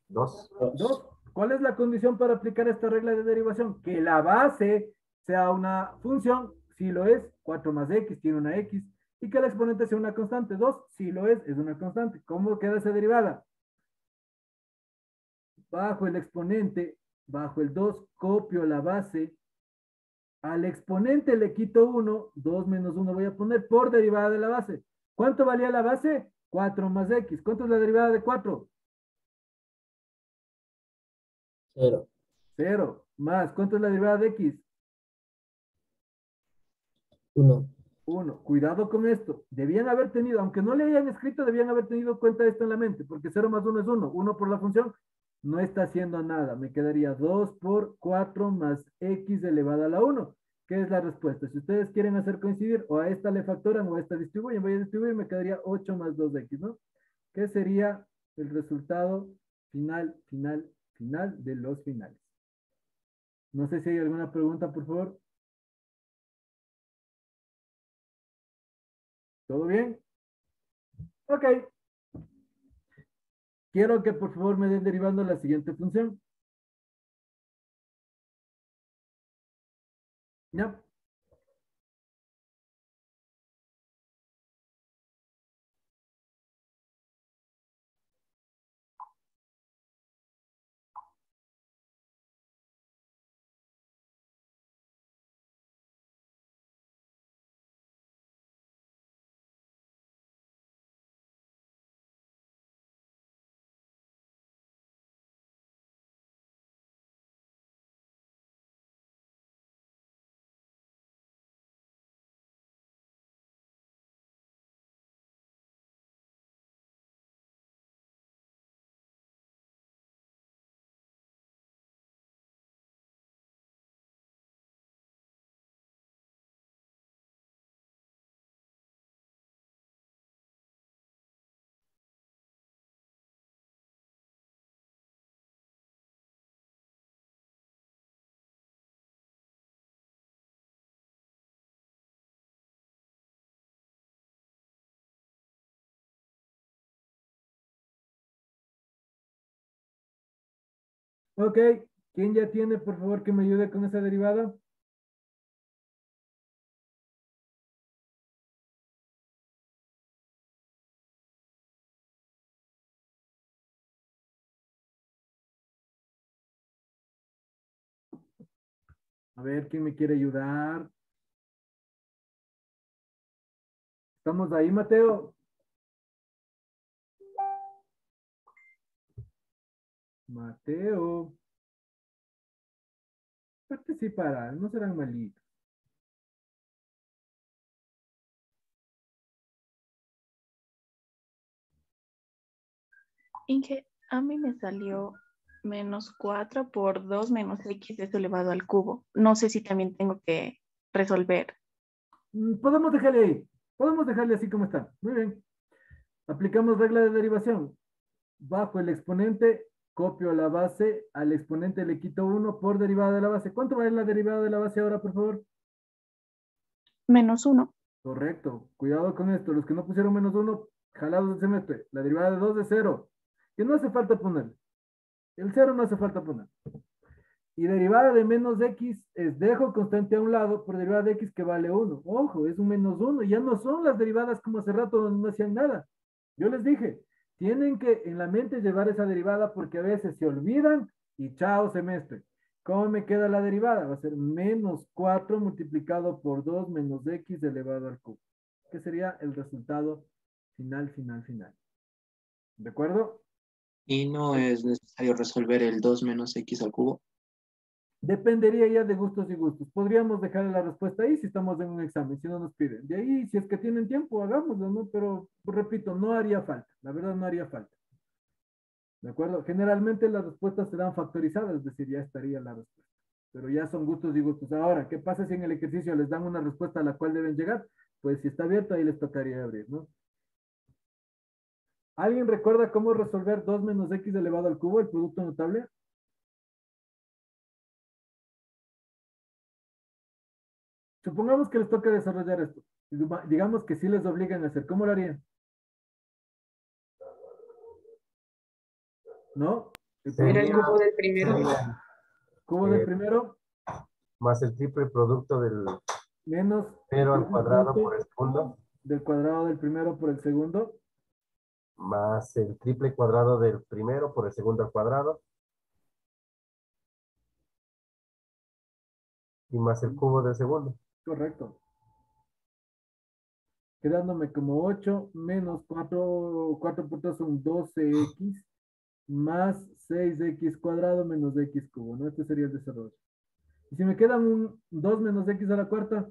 2. 2. ¿Cuál es la condición para aplicar esta regla de derivación? Que la base sea una función, si lo es, 4 más x tiene una x, y que la exponente sea una constante, 2, si lo es una constante. ¿Cómo queda esa derivada? Bajo el exponente, bajo el 2, copio la base, al exponente le quito 1, 2 menos 1 voy a poner por derivada de la base. ¿Cuánto valía la base? 4 más x. ¿Cuánto es la derivada de 4? 0. 0 más. ¿Cuánto es la derivada de x? 1. 1. Cuidado con esto. Debían haber tenido, aunque no le hayan escrito, debían haber tenido cuenta de esto en la mente, porque 0 más 1 es 1. 1 por la función no está haciendo nada. Me quedaría 2 por 4 más x elevado a la 1. ¿Qué es la respuesta? Si ustedes quieren hacer coincidir, o a esta le factoran o a esta distribuyen, voy a distribuir, me quedaría 8 más 2x, ¿no? ¿Qué sería el resultado final, final, final de los finales? No sé si hay alguna pregunta, por favor. ¿Todo bien? Ok. Quiero que por favor me den derivando la siguiente función. ¿Ya? Ok. ¿Quién ya tiene, por favor, que me ayude con esa derivada? A ver, ¿quién me quiere ayudar? ¿Estamos ahí, Mateo? Mateo. Participará, no serán malitos. Inge, a mí me salió menos 4 por 2 menos x eso elevado al cubo. No sé si también tengo que resolver. Podemos dejarle ahí. Podemos dejarle así como está. Muy bien. Aplicamos regla de derivación. Bajo el exponente, copio la base. Al exponente le quito 1 por derivada de la base. ¿Cuánto va a ser la derivada de la base ahora, por favor? Menos 1. Correcto. Cuidado con esto. Los que no pusieron menos 1, jalados del semestre. La derivada de 2 es 0. Que no hace falta poner. El 0 no hace falta poner. Y derivada de menos x es dejo constante a un lado por derivada de x que vale 1. Ojo, es un menos 1. Ya no son las derivadas como hace rato donde no hacían nada. Yo les dije, tienen que en la mente llevar esa derivada porque a veces se olvidan y chao semestre. ¿Cómo me queda la derivada? Va a ser menos 4 multiplicado por 2 menos x elevado al cubo. Que sería el resultado final. ¿De acuerdo? Y no es necesario resolver el 2 menos x al cubo. Dependería ya de gustos y gustos. Podríamos dejarle la respuesta ahí si estamos en un examen, si no nos piden. De ahí, si es que tienen tiempo, hagámoslo, ¿no? Pero, repito, no haría falta. La verdad, no haría falta. ¿De acuerdo? Generalmente las respuestas serán factorizadas, es decir, ya estaría la respuesta. Pero ya son gustos y gustos. Ahora, ¿qué pasa si en el ejercicio les dan una respuesta a la cual deben llegar? Pues si está abierto, ahí les tocaría abrir, ¿no? ¿Alguien recuerda cómo resolver 2 menos x elevado al cubo, el producto notable? Supongamos que les toca desarrollar esto. Digamos que sí les obligan a hacer. ¿Cómo lo harían? ¿No? El Era el Sería, cubo del primero. sería, cubo del eh, primero más el triple producto del menos cero al el cuadrado punto por el segundo, del cuadrado del primero por el segundo, más el triple cuadrado del primero por el segundo al cuadrado, y más el cubo del segundo. correcto. Quedándome como 8 menos 4 por 3 son 12x, más 6x cuadrado menos x cubo, ¿no? Este sería el desarrollo. Y si me quedan un 2 menos x a la cuarta,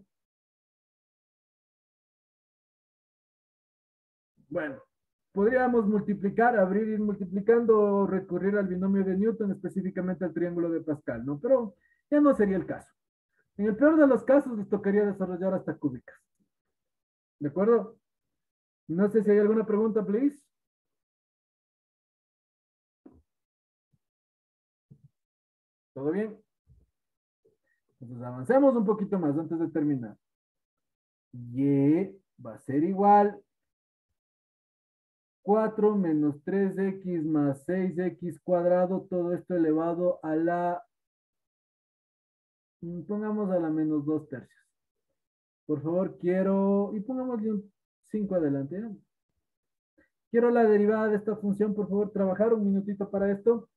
bueno, podríamos multiplicar, abrir y ir multiplicando o recurrir al binomio de Newton, específicamente al triángulo de Pascal, ¿no? Pero ya no sería el caso. En el peor de los casos les tocaría desarrollar hasta cúbicas. ¿De acuerdo? No sé si hay alguna pregunta, please. ¿Todo bien? Entonces avancemos un poquito más antes de terminar. Y va a ser igual 4 menos 3x más 6x cuadrado, todo esto elevado a la, pongamos a la menos 2/3. Por favor, quiero, y pongámosle un 5 adelante, ¿eh? Quiero la derivada de esta función, por favor, trabajar un minutito para esto.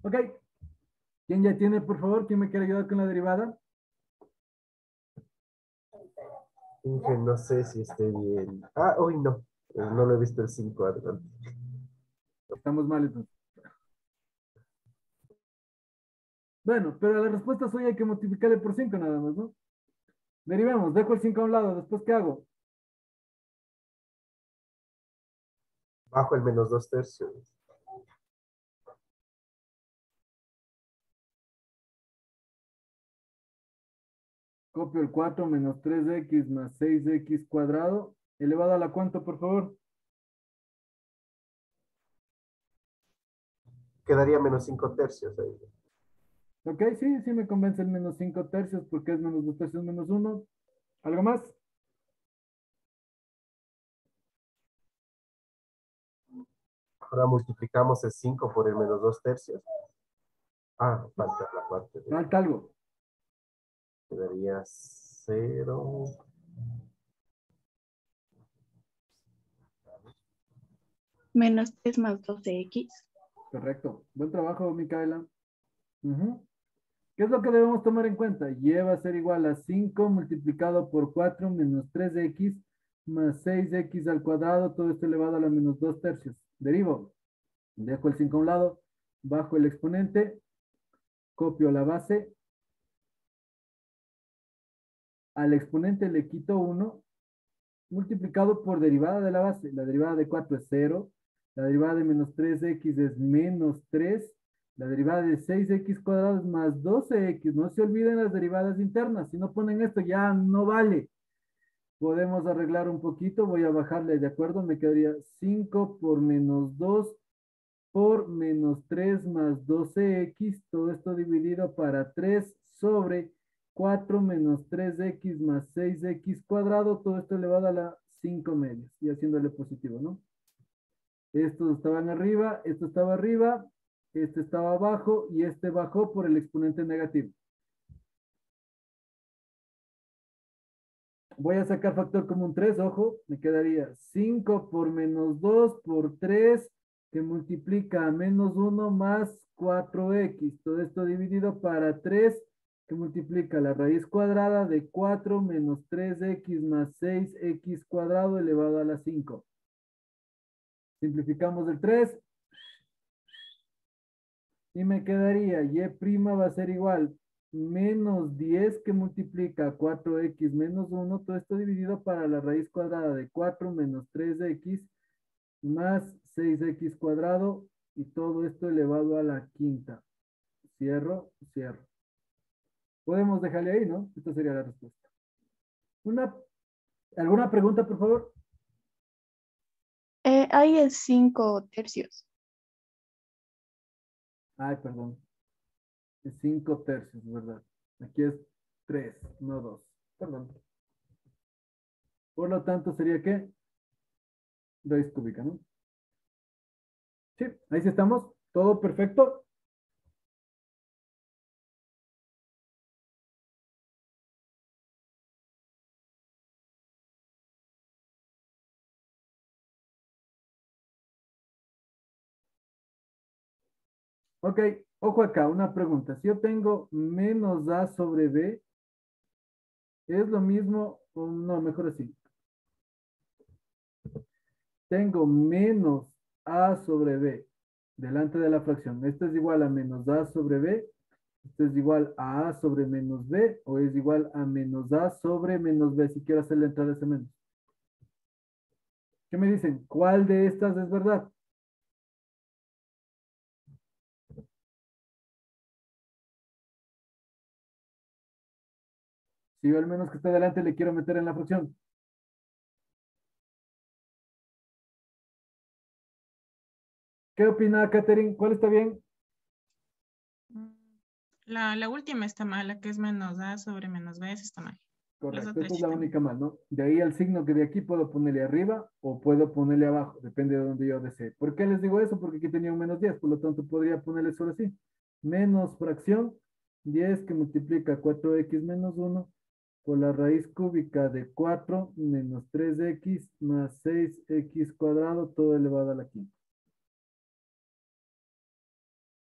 Ok. ¿Quién ya tiene, por favor? ¿Quién me quiere ayudar con la derivada? Inge, no sé si esté bien. Ah, uy, no. No lo he visto el 5 adelante. Estamos mal entonces. Bueno, pero la respuesta suya hay que multiplicarle por 5 nada más, ¿no? Derivemos, dejo el 5 a un lado, después ¿qué hago? Bajo el menos 2/3. Copio el 4 menos 3x más 6x cuadrado, elevado a la cuánto, por favor. Quedaría menos 5/3 ahí. Ok, sí, sí me convence el menos 5 tercios porque es menos 2 tercios menos 1. ¿Algo más? Ahora multiplicamos el 5 por el menos 2/3. Ah, falta la parte de... Falta algo. Quedaría 0. Menos 3 más 12x. Correcto. Buen trabajo, Micaela. Ujú. ¿Qué es lo que debemos tomar en cuenta? Y va a ser igual a 5 multiplicado por 4 menos 3x más 6x al cuadrado, todo esto elevado a la menos 2 tercios. Derivo. Dejo el 5 a un lado, bajo el exponente, copio la base, al exponente le quito 1, multiplicado por derivada de la base. La derivada de 4 es 0, la derivada de menos 3x es menos 3, la derivada de 6x cuadrado es más 12x. No se olviden las derivadas internas. Si no ponen esto, ya no vale. Podemos arreglar un poquito. Voy a bajarle, ¿de acuerdo? Me quedaría 5 por menos 2 por menos 3 más 12x. Todo esto dividido para 3 sobre 4 menos 3x más 6x cuadrado. Todo esto elevado a la 5 medios. Y haciéndole positivo, ¿no? Estos estaban arriba, esto estaba arriba, este estaba abajo y este bajó por el exponente negativo. Voy a sacar factor común 3, ojo, me quedaría 5 por menos 2 por 3, que multiplica a menos 1 más 4x. Todo esto dividido para 3, que multiplica la raíz cuadrada de 4 menos 3x más 6x cuadrado elevado a la 5. Simplificamos el 3 y me quedaría y' va a ser igual menos 10 que multiplica 4x menos 1, todo esto dividido para la raíz cuadrada de 4 menos 3x más 6x cuadrado y todo esto elevado a la quinta. Cierro, cierro. Podemos dejarle ahí, ¿no? Esta sería la respuesta. ¿Alguna pregunta, por favor? Ahí es 5 tercios. Ay, perdón. Es 5 tercios, ¿verdad? Aquí es 3, no 2. Perdón. Por lo tanto, ¿sería qué? Raíz cúbica, ¿no? Sí, ahí sí estamos. Todo perfecto. Ok, ojo acá, una pregunta. Si yo tengo menos A sobre B, ¿es lo mismo o no? Mejor así. Tengo menos A sobre B delante de la fracción. ¿Esto es igual a menos A sobre B? ¿Esto es igual a sobre menos B? ¿O es igual a menos A sobre menos B? Si quiero hacerle entrar ese menos. ¿Qué me dicen? ¿Cuál de estas es verdad? Si yo al menos que está delante le quiero meter en la fracción. ¿Qué opina Catherine? ¿Cuál está bien? La última está mal, la que es menos A sobre menos B, esa está mal. Las Correcto, otras esta es sí la están bien. única mal, ¿no? De ahí al signo que de aquí puedo ponerle arriba o puedo ponerle abajo, depende de donde yo desee. ¿Por qué les digo eso? Porque aquí tenía un menos 10, por lo tanto podría ponerle solo así. Menos fracción 10 que multiplica 4x menos 1 por la raíz cúbica de 4 menos 3x más 6x cuadrado, todo elevado a la quinta.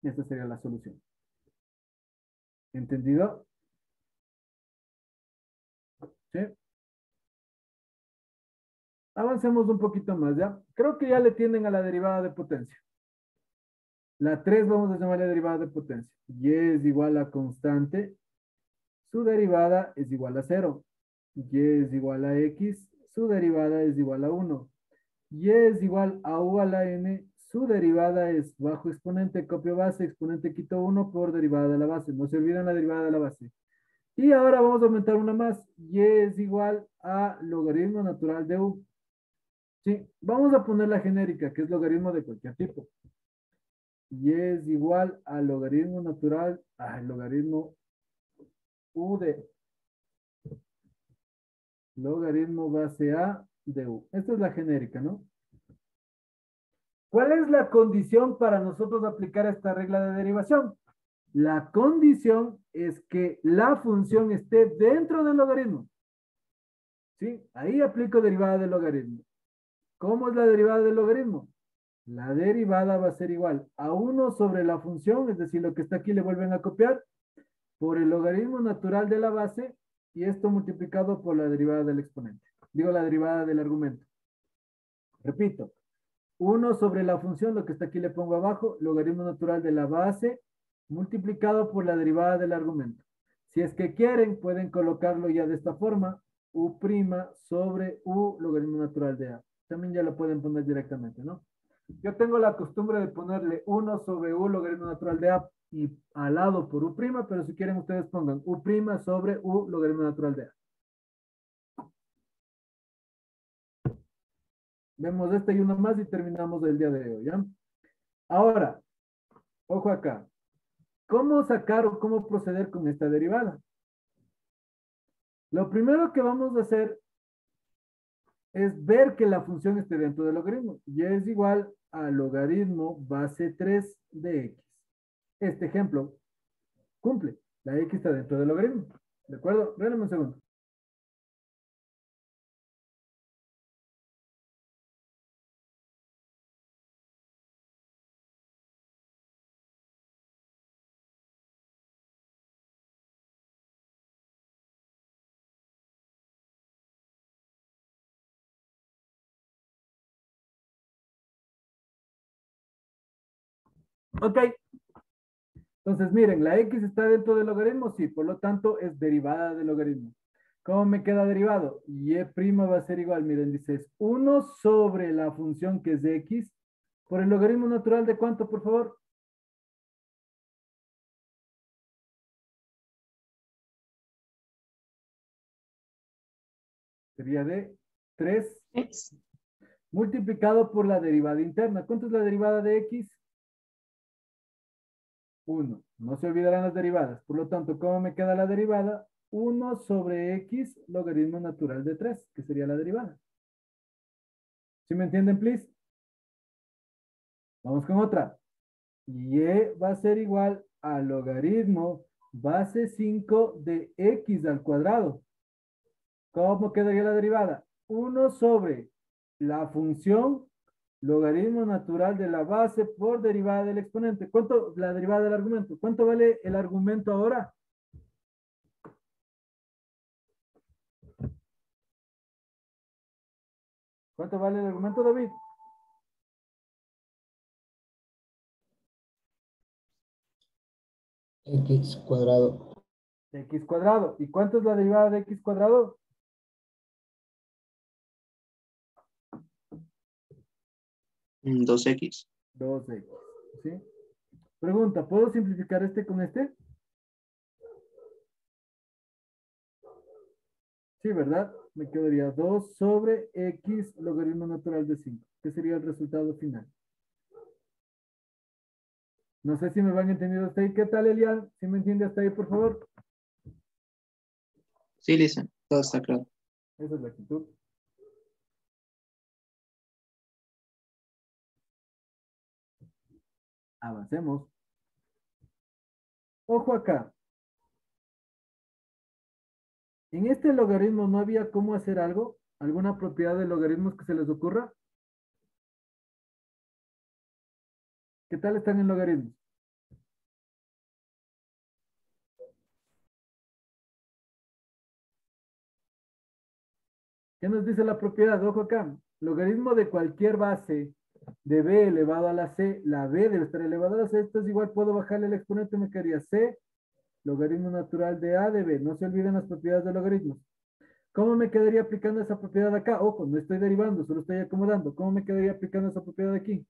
Esta sería la solución. ¿Entendido? ¿Sí? Avancemos un poquito más, ¿ya? Creo que ya le tienen a la derivada de potencia. La 3 vamos a llamarle derivada de potencia. Y es igual a constante. Su derivada es igual a 0. Y es igual a x. Su derivada es igual a 1. Y es igual a u a la n. Su derivada es bajo exponente, copio base, exponente quito 1 por derivada de la base. No se olviden la derivada de la base. Y ahora vamos a aumentar una más. Y es igual a logaritmo natural de u. Sí, vamos a poner la genérica, que es logaritmo de cualquier tipo. Y es igual al logaritmo natural, al logaritmo u de logaritmo base a de u. Esta es la genérica, ¿no? ¿Cuál es la condición para nosotros aplicar esta regla de derivación? La condición es que la función esté dentro del logaritmo. ¿Sí? Ahí aplico derivada del logaritmo. ¿Cómo es la derivada del logaritmo? La derivada va a ser igual a 1 sobre la función, es decir, lo que está aquí le vuelven a copiar, por el logaritmo natural de la base, y esto multiplicado por la derivada del exponente. Digo, la derivada del argumento. Repito, 1 sobre la función, lo que está aquí le pongo abajo, logaritmo natural de la base, multiplicado por la derivada del argumento. Si es que quieren, pueden colocarlo ya de esta forma, u' sobre u logaritmo natural de a. También ya lo pueden poner directamente, ¿no? Yo tengo la costumbre de ponerle 1 sobre u logaritmo natural de a y al lado por u', pero si quieren ustedes pongan u' sobre u logaritmo natural de a. Vemos este y uno más y terminamos el día de hoy, ¿ya? Ahora, ojo acá. ¿Cómo sacar o cómo proceder con esta derivada? Lo primero que vamos a hacer es ver que la función esté dentro del logaritmo. Y es igual a logaritmo base 3 de x. Este ejemplo cumple. La x está dentro del logaritmo. ¿De acuerdo? Regálame un segundo. Ok. Entonces, miren, la x está dentro del logaritmo, sí, por lo tanto es derivada del logaritmo. ¿Cómo me queda derivado? Y va a ser igual, miren, dices 1 sobre la función que es de x por el logaritmo natural de ¿cuánto, por favor? Sería de 3 multiplicado por la derivada interna. ¿Cuánto es la derivada de x? 1. No se olvidarán las derivadas. Por lo tanto, ¿cómo me queda la derivada? 1 sobre x logaritmo natural de 3, que sería la derivada. ¿Sí me entienden, please? Vamos con otra. Y va a ser igual a logaritmo base 5 de x al cuadrado. ¿Cómo quedaría la derivada? 1 sobre la función logaritmo natural de la base por derivada del exponente. ¿Cuánto? La derivada del argumento. ¿Cuánto vale el argumento ahora? ¿Cuánto vale el argumento, David? X cuadrado. X cuadrado. ¿Y cuánto es la derivada de x cuadrado? 2x. 2x. ¿Sí? Pregunta, ¿puedo simplificar este con este? Sí, ¿verdad? Me quedaría 2 sobre x logaritmo natural de 5. ¿Qué sería el resultado final? No sé si me van entendiendo hasta ahí. ¿Qué tal, Elian? ¿Sí me entiende hasta ahí, por favor? Sí, listen, todo está claro. Esa es la actitud. Avancemos. Ojo acá. En este logaritmo no había cómo hacer algo, alguna propiedad de logaritmos que se les ocurra. ¿Qué tal están en logaritmos? ¿Qué nos dice la propiedad? Ojo acá. Logaritmo de cualquier base de b elevado a la c, la b debe estar elevada a la c, esto es igual, puedo bajarle el exponente, me quedaría c, logaritmo natural de a de b. No se olviden las propiedades de logaritmos. ¿Cómo me quedaría aplicando esa propiedad acá? Ojo, no estoy derivando, solo estoy acomodando. ¿Cómo me quedaría aplicando esa propiedad aquí?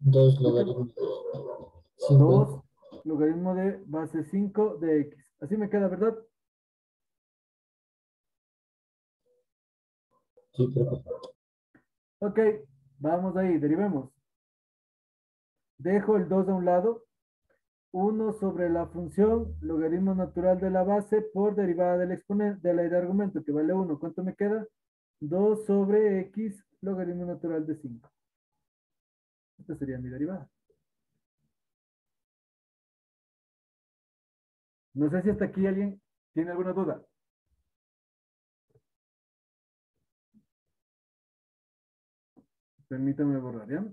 Dos Explícame. logaritmos de 5. 2 logaritmo de base 5 de x. Así me queda, ¿verdad? Sí, perfecto. Ok, vamos ahí, derivemos. Dejo el 2 a un lado. 1 sobre la función logaritmo natural de la base por derivada del exponente del argumento que vale 1. ¿Cuánto me queda? 2 sobre x logaritmo natural de 5. Esta sería mi derivada. No sé si hasta aquí alguien tiene alguna duda. Permítame borrar, ¿ya?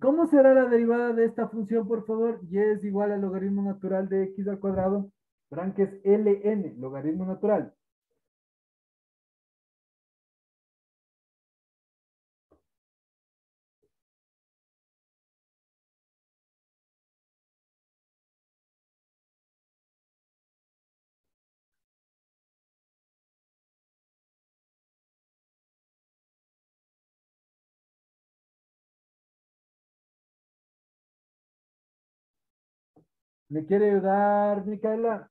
¿Cómo será la derivada de esta función, por favor? Y es igual al logaritmo natural de x al cuadrado. Verán que es ln, logaritmo natural. ¿Me quiere ayudar, Micaela?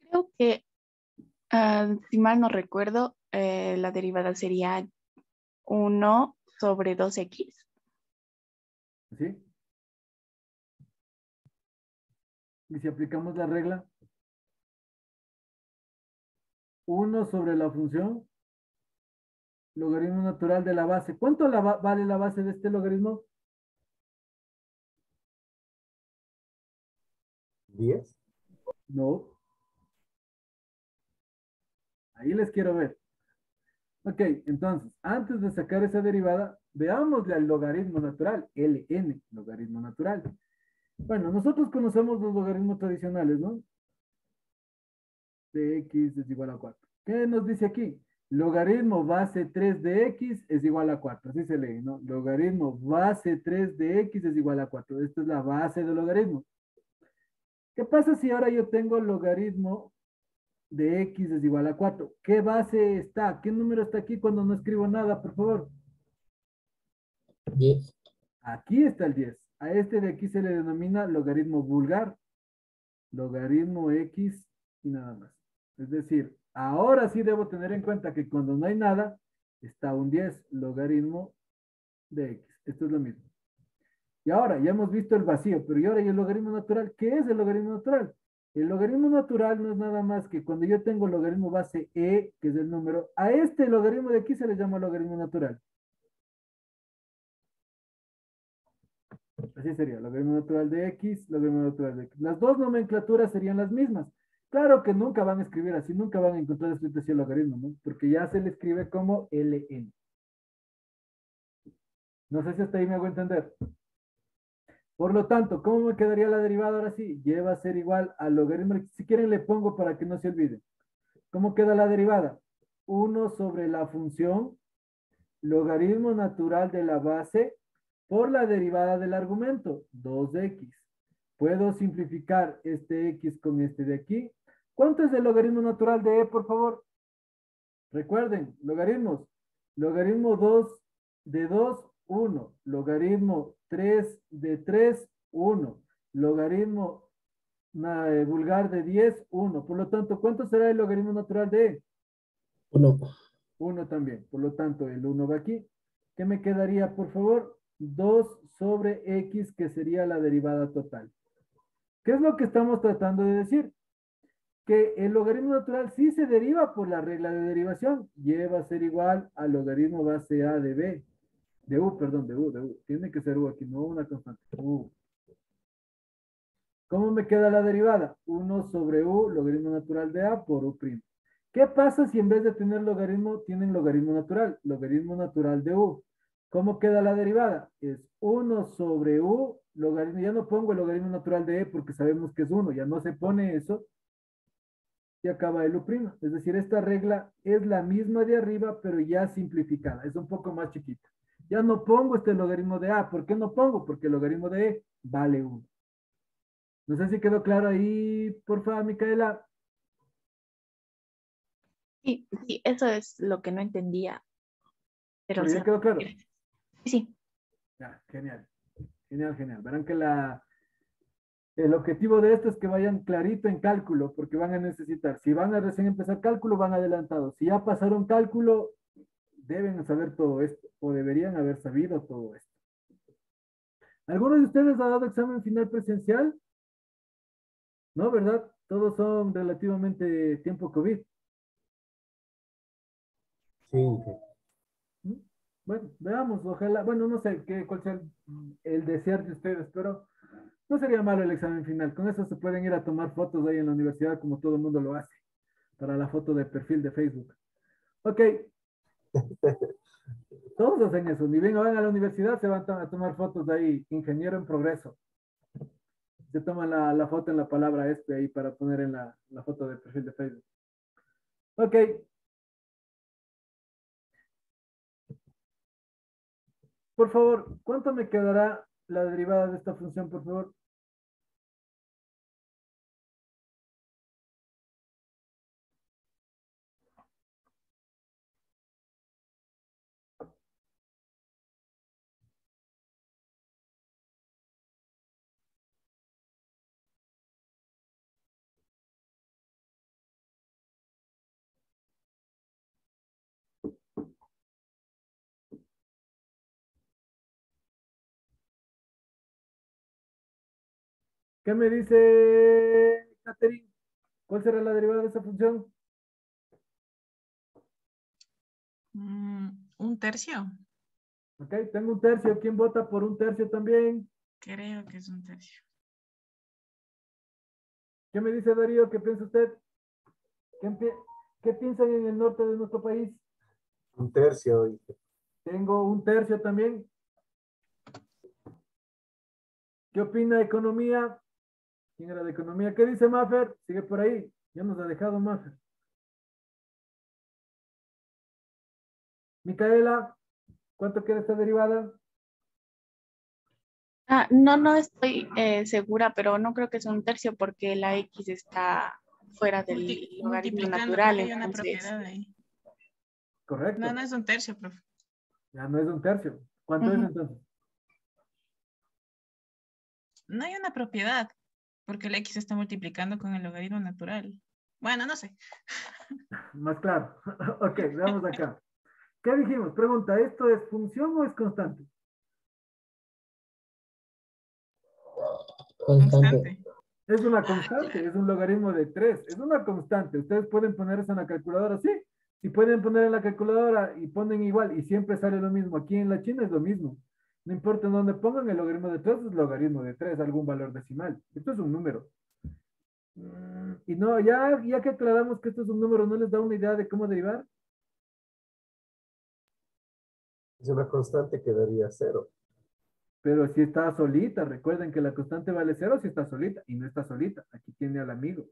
Creo que, si mal no recuerdo, la derivada sería 1/2x. ¿Sí? Y si aplicamos la regla, 1 sobre la función logaritmo natural de la base. ¿Cuánto vale la base de este logaritmo? 10. No. Ahí les quiero ver. Ok, entonces, antes de sacar esa derivada, veámosle al logaritmo natural, ln, logaritmo natural. Bueno, nosotros conocemos los logaritmos tradicionales, ¿no? De x es igual a 4. ¿Qué nos dice aquí? Logaritmo base 3 de x es igual a 4. Así se lee, ¿no? Logaritmo base 3 de x es igual a 4. Esta es la base del logaritmo. ¿Qué pasa si ahora yo tengo logaritmo de x es igual a 4? ¿Qué base está? ¿Qué número está aquí cuando no escribo nada, por favor? 10. Aquí está el 10. A este de aquí se le denomina logaritmo vulgar, logaritmo x y nada más. Es decir, ahora sí debo tener en cuenta que cuando no hay nada, está un 10, logaritmo de x. Esto es lo mismo. Y ahora ya hemos visto el vacío, pero ¿y ahora y el logaritmo natural? ¿Qué es el logaritmo natural? El logaritmo natural no es nada más que cuando yo tengo logaritmo base e, que es el número, a este logaritmo de aquí se le llama logaritmo natural. Así sería, logaritmo natural de x, logaritmo natural de x. Las dos nomenclaturas serían las mismas. Claro que nunca van a escribir así, nunca van a encontrar escrito así el logaritmo, ¿no? Porque ya se le escribe como ln. No sé si hasta ahí me hago entender. Por lo tanto, ¿cómo me quedaría la derivada ahora sí? Lleva a ser igual al logaritmo. Si quieren le pongo para que no se olvide. ¿Cómo queda la derivada? 1 sobre la función logaritmo natural de la base por la derivada del argumento, 2x. Puedo simplificar este x con este de aquí. ¿Cuánto es el logaritmo natural de e, por favor? Recuerden, logaritmos. Logaritmo 2 de 2, 1. Logaritmo 3 de 3, 1. Logaritmo vulgar de 10, 1. Por lo tanto, ¿cuánto será el logaritmo natural de e? 1. 1 también. Por lo tanto, el 1 va aquí. ¿Qué me quedaría, por favor? 2 sobre x, que sería la derivada total. ¿Qué es lo que estamos tratando de decir? Que el logaritmo natural sí se deriva por la regla de derivación. Y va a ser igual al logaritmo base a de b. De u, perdón, de u. Tiene que ser u aquí, no una constante. U. ¿Cómo me queda la derivada? 1 sobre u, logaritmo natural de a por u'. ¿Qué pasa si en vez de tener logaritmo, tienen logaritmo natural? Logaritmo natural de u. ¿Cómo queda la derivada? Es 1 sobre u, logaritmo, ya no pongo el logaritmo natural de e porque sabemos que es 1, ya no se pone eso, y acaba el u'. Es decir, esta regla es la misma de arriba, pero ya simplificada, es un poco más chiquita. Ya no pongo este logaritmo de a. ¿Por qué no pongo? Porque el logaritmo de e vale 1. No sé si quedó claro ahí, por favor, Micaela. Sí, sí, eso es lo que no entendía, pero Pero o ya sea, quedó claro. sí, Ya, genial. Genial, genial. Verán que el objetivo de esto es que vayan clarito en cálculo, porque van a necesitar. Si van a recién empezar cálculo, van adelantados. Si ya pasaron cálculo, deben saber todo esto, o deberían haber sabido todo esto. ¿Alguno de ustedes ha dado examen final presencial? No, ¿verdad? Todos son relativamente tiempo COVID. Sí, ¿Mm? Bueno, veamos, ojalá, bueno, no sé cuál sea el desear de ustedes, pero no sería malo el examen final. Con eso se pueden ir a tomar fotos ahí en la universidad como todo el mundo lo hace, para la foto de perfil de Facebook. Ok, todos hacen eso. Ni bien van a la universidad, se van a tomar fotos de ahí, ingeniero en progreso. Se toman la foto en la palabra este ahí para poner en la foto de perfil de Facebook. Ok, por favor, ¿cuánto me quedará la derivada de esta función, por favor? ¿Qué me dice Catherine? ¿Cuál será la derivada de esa función? Un tercio. Ok, tengo un tercio. ¿Quién vota por un tercio también? Creo que es un tercio. ¿Qué me dice Darío? ¿Qué piensa usted? ¿Qué piensan en el norte de nuestro país? un tercio. Tengo un tercio también. ¿Qué opina de economía? ¿Quién era de economía? ¿Qué dice Maffer? Sigue por ahí. Ya nos ha dejado Maffer. Micaela, ¿cuánto queda esta derivada? no, no estoy segura, pero no creo que sea un tercio porque la X está fuera del logaritmo Multiplicando, creo natural, que hay una entonces, propiedad ahí. No, Correcto. no es un tercio, profe. Ya no es un tercio. ¿Cuánto es ujú. entonces? No hay una propiedad, porque la X está multiplicando con el logaritmo natural. Bueno, no sé. Más claro. Ok, veamos acá. ¿Qué dijimos? Pregunta, ¿esto es función o es constante? Constante. Es una Ah, constante, claro. es un logaritmo de 3, es una constante. Ustedes pueden poner eso en la calculadora, sí. Si pueden poner en la calculadora y ponen igual y siempre sale lo mismo. Aquí en la China es lo mismo. No importa en dónde pongan el logaritmo de 3, es logaritmo de 3, algún valor decimal. Esto es un número. Y no, ya que aclaramos que esto es un número, ¿no les da una idea de cómo derivar? Es una constante que daría cero. Pero si está solita, recuerden que la constante vale 0 si está solita y no está solita. Aquí tiene al amigo.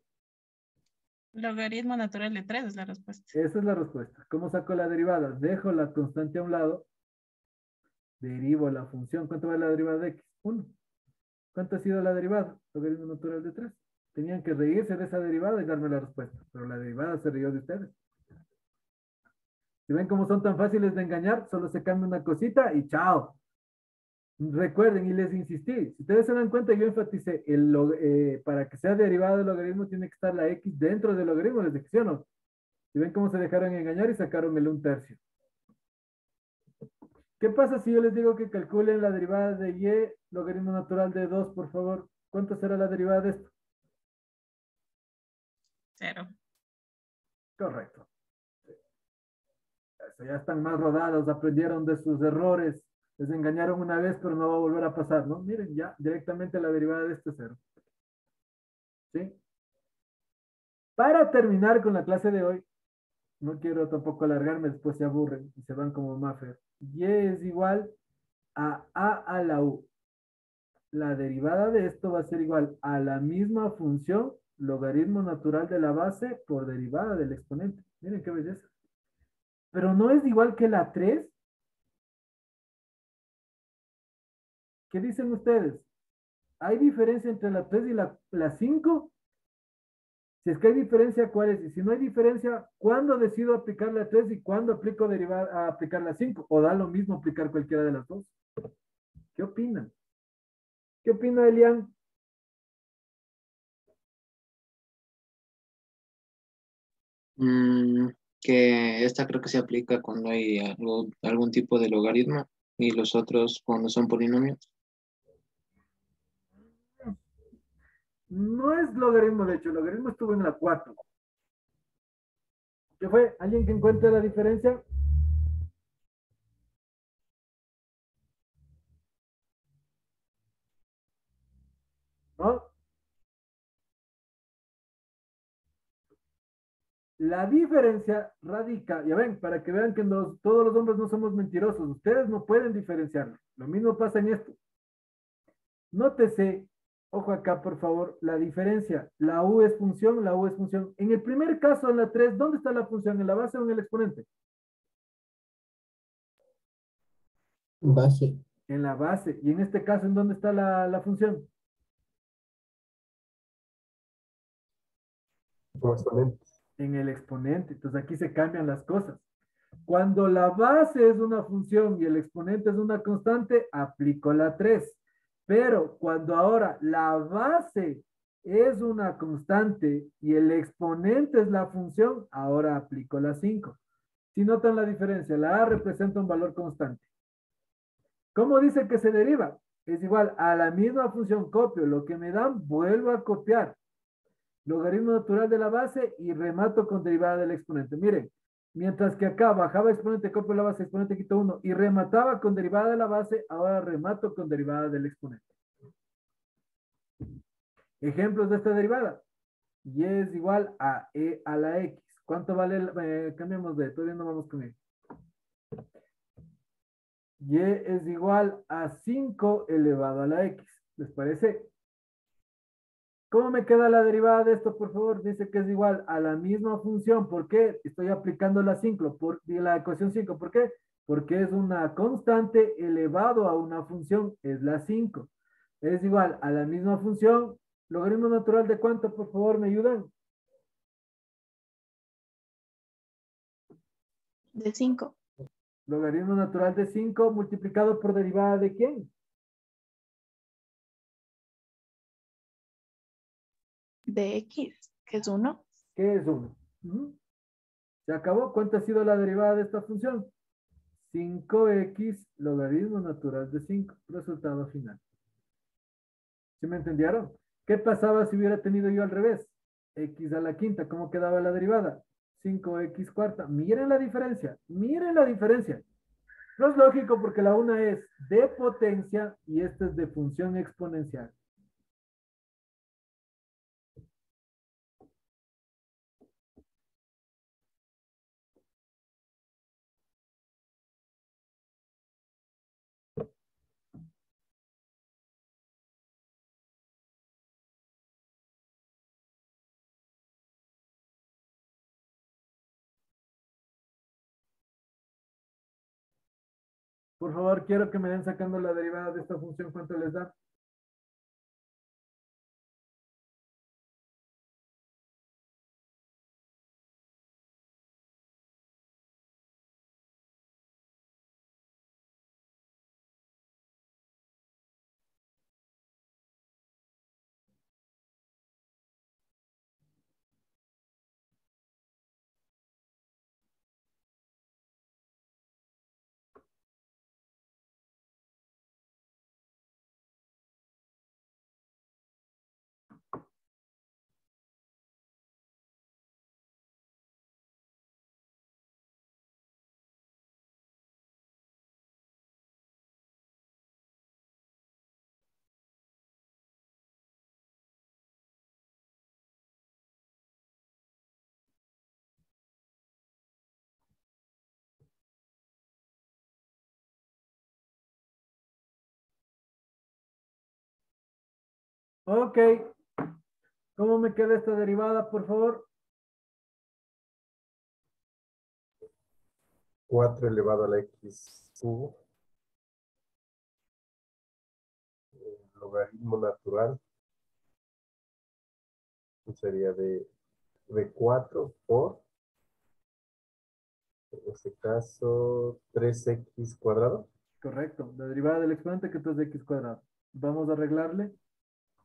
Logaritmo natural de 3 es la respuesta. Esa es la respuesta. ¿Cómo saco la derivada? Dejo la constante a un lado, derivo la función. ¿Cuánto vale la derivada de x? 1. ¿Cuánto ha sido la derivada? Logaritmo natural de 3. Tenían que reírse de esa derivada y darme la respuesta, pero la derivada se rió de ustedes. Si ven cómo son tan fáciles de engañar, solo se cambia una cosita y chao. Recuerden, y les insistí, si ustedes se dan cuenta, yo enfaticé, para que sea derivada del logaritmo tiene que estar la x dentro del logaritmo, les dije, ¿sí o no? Si ven cómo se dejaron engañar y sacaron el un tercio. ¿Qué pasa si yo les digo que calculen la derivada de y logaritmo natural de 2, por favor? ¿Cuánto será la derivada de esto? 0. Correcto. Eso, ya están más rodados, aprendieron de sus errores, les engañaron una vez, pero no va a volver a pasar, ¿no? Miren, ya directamente la derivada de esto es 0. ¿sí? Para terminar con la clase de hoy, no quiero tampoco alargarme, después se aburren y se van como Maffer. Y es igual a a la u. La derivada de esto va a ser igual a la misma función logaritmo natural de la base por derivada del exponente. Miren qué belleza. Pero no es igual que la 3. ¿Qué dicen ustedes? ¿Hay diferencia entre la 3 y la 5? Si es que hay diferencia, ¿cuál es? Y si no hay diferencia, ¿cuándo decido aplicar la 3 y cuándo aplico derivada a aplicar la 5? ¿O da lo mismo aplicar cualquiera de las dos? ¿Qué opinan? ¿Qué opina Elian? Mm, que esta creo que se aplica cuando hay algún tipo de logaritmo y los otros cuando son polinomios. No es logaritmo, de hecho, el logaritmo estuvo en la 4. ¿Qué fue? ¿Alguien que encuentre la diferencia? ¿No? La diferencia radica, ya ven, para que vean que todos los hombres no somos mentirosos, ustedes no pueden diferenciarlo. Lo mismo pasa en esto. Nótese, ojo acá, por favor, la diferencia. La U es función, la U es función. En el primer caso, en la 3, ¿dónde está la función? ¿En la base o en el exponente? Base. En la base. Y en este caso, ¿en dónde está la función? Como exponente. En el exponente. Entonces aquí se cambian las cosas. Cuando la base es una función y el exponente es una constante, aplico la 3. Pero cuando ahora la base es una constante y el exponente es la función, ahora aplico la 5. Si notan la diferencia, la A representa un valor constante. ¿Cómo dice que se deriva? Es igual a la misma función copio. Lo que me dan, vuelvo a copiar. Logaritmo natural de la base y remato con derivada del exponente. Miren, mientras que acá bajaba exponente, copio la base, exponente quito 1 y remataba con derivada de la base, ahora remato con derivada del exponente. Ejemplos de esta derivada. Y es igual a e a la x. ¿Cuánto vale? Cambiamos de, todavía no vamos con e. Y es igual a 5 elevado a la x. ¿Les parece? ¿Cómo me queda la derivada de esto, por favor? Dice que es igual a la misma función. ¿Por qué? Estoy aplicando la 5, la ecuación 5. ¿Por qué? Porque es una constante elevado a una función, es la 5. Es igual a la misma función. ¿Logaritmo natural de cuánto, por favor, me ayudan? De 5. Logaritmo natural de 5 multiplicado por derivada de quién? De x, que es 1. ¿Qué es 1? ¿Se acabó? ¿Cuánto ha sido la derivada de esta función? 5x logaritmo natural de 5. Resultado final. ¿Sí me entendieron? ¿Qué pasaba si hubiera tenido yo al revés? X a la quinta, ¿cómo quedaba la derivada? 5x cuarta. Miren la diferencia, miren la diferencia. No es lógico porque la una es de potencia y esta es de función exponencial. Por favor, quiero que me den sacando la derivada de esta función, ¿cuánto les da? Ok. ¿Cómo me queda esta derivada, por favor? 4 elevado a la x cubo, logaritmo natural, sería de 4 por, en este caso, 3x cuadrado. Correcto. La derivada del exponente que es de x cuadrado. Vamos a arreglarle.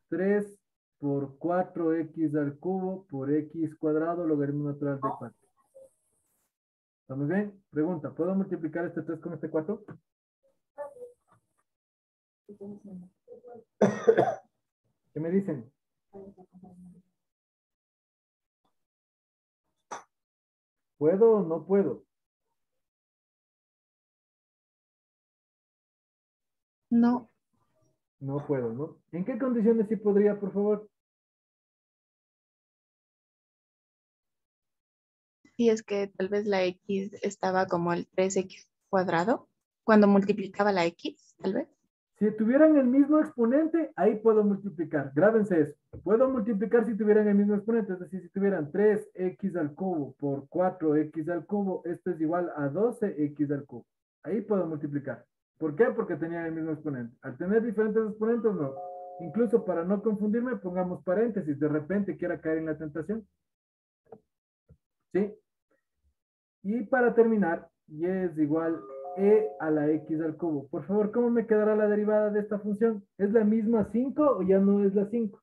3 por 4x al cubo por x cuadrado, logaritmo natural de 4. ¿Estamos bien? Pregunta, ¿puedo multiplicar este 3 con este 4? ¿Qué me dicen? ¿Puedo o no puedo? No, No puedo, ¿no? ¿En qué condiciones sí podría, por favor? si es que tal vez la X estaba como el 3x cuadrado, cuando multiplicaba la X, tal vez. Si tuvieran el mismo exponente, ahí puedo multiplicar. Grábense eso. Puedo multiplicar si tuvieran el mismo exponente. Es decir, si tuvieran 3x al cubo por 4x al cubo, esto es igual a 12x al cubo. Ahí puedo multiplicar. ¿Por qué? Porque tenían el mismo exponente. Al tener diferentes exponentes, no. Incluso para no confundirme, pongamos paréntesis. De repente quiera caer en la tentación. ¿Sí? Y para terminar, y es igual e a la x al cubo. Por favor, ¿cómo me quedará la derivada de esta función? ¿Es la misma 5 o ya no es la 5?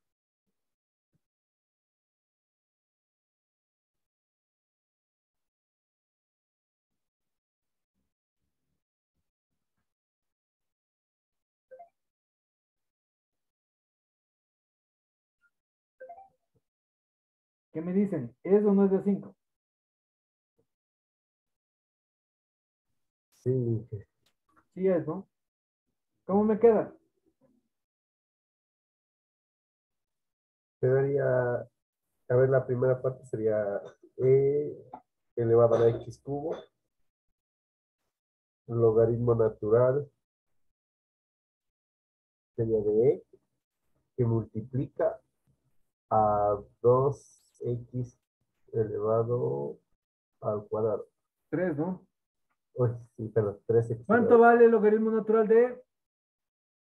¿Qué me dicen? ¿Es o no es de 5? Sí, Sí es, ¿no? ¿Cómo me queda? quedaría, a ver, la primera parte sería e elevado a la x cubo, logaritmo natural, sería de e, que multiplica a 2x elevado al cuadrado. 3, ¿no? Uy, sí, perdón, 3x ¿Cuánto elevado. vale el logaritmo natural de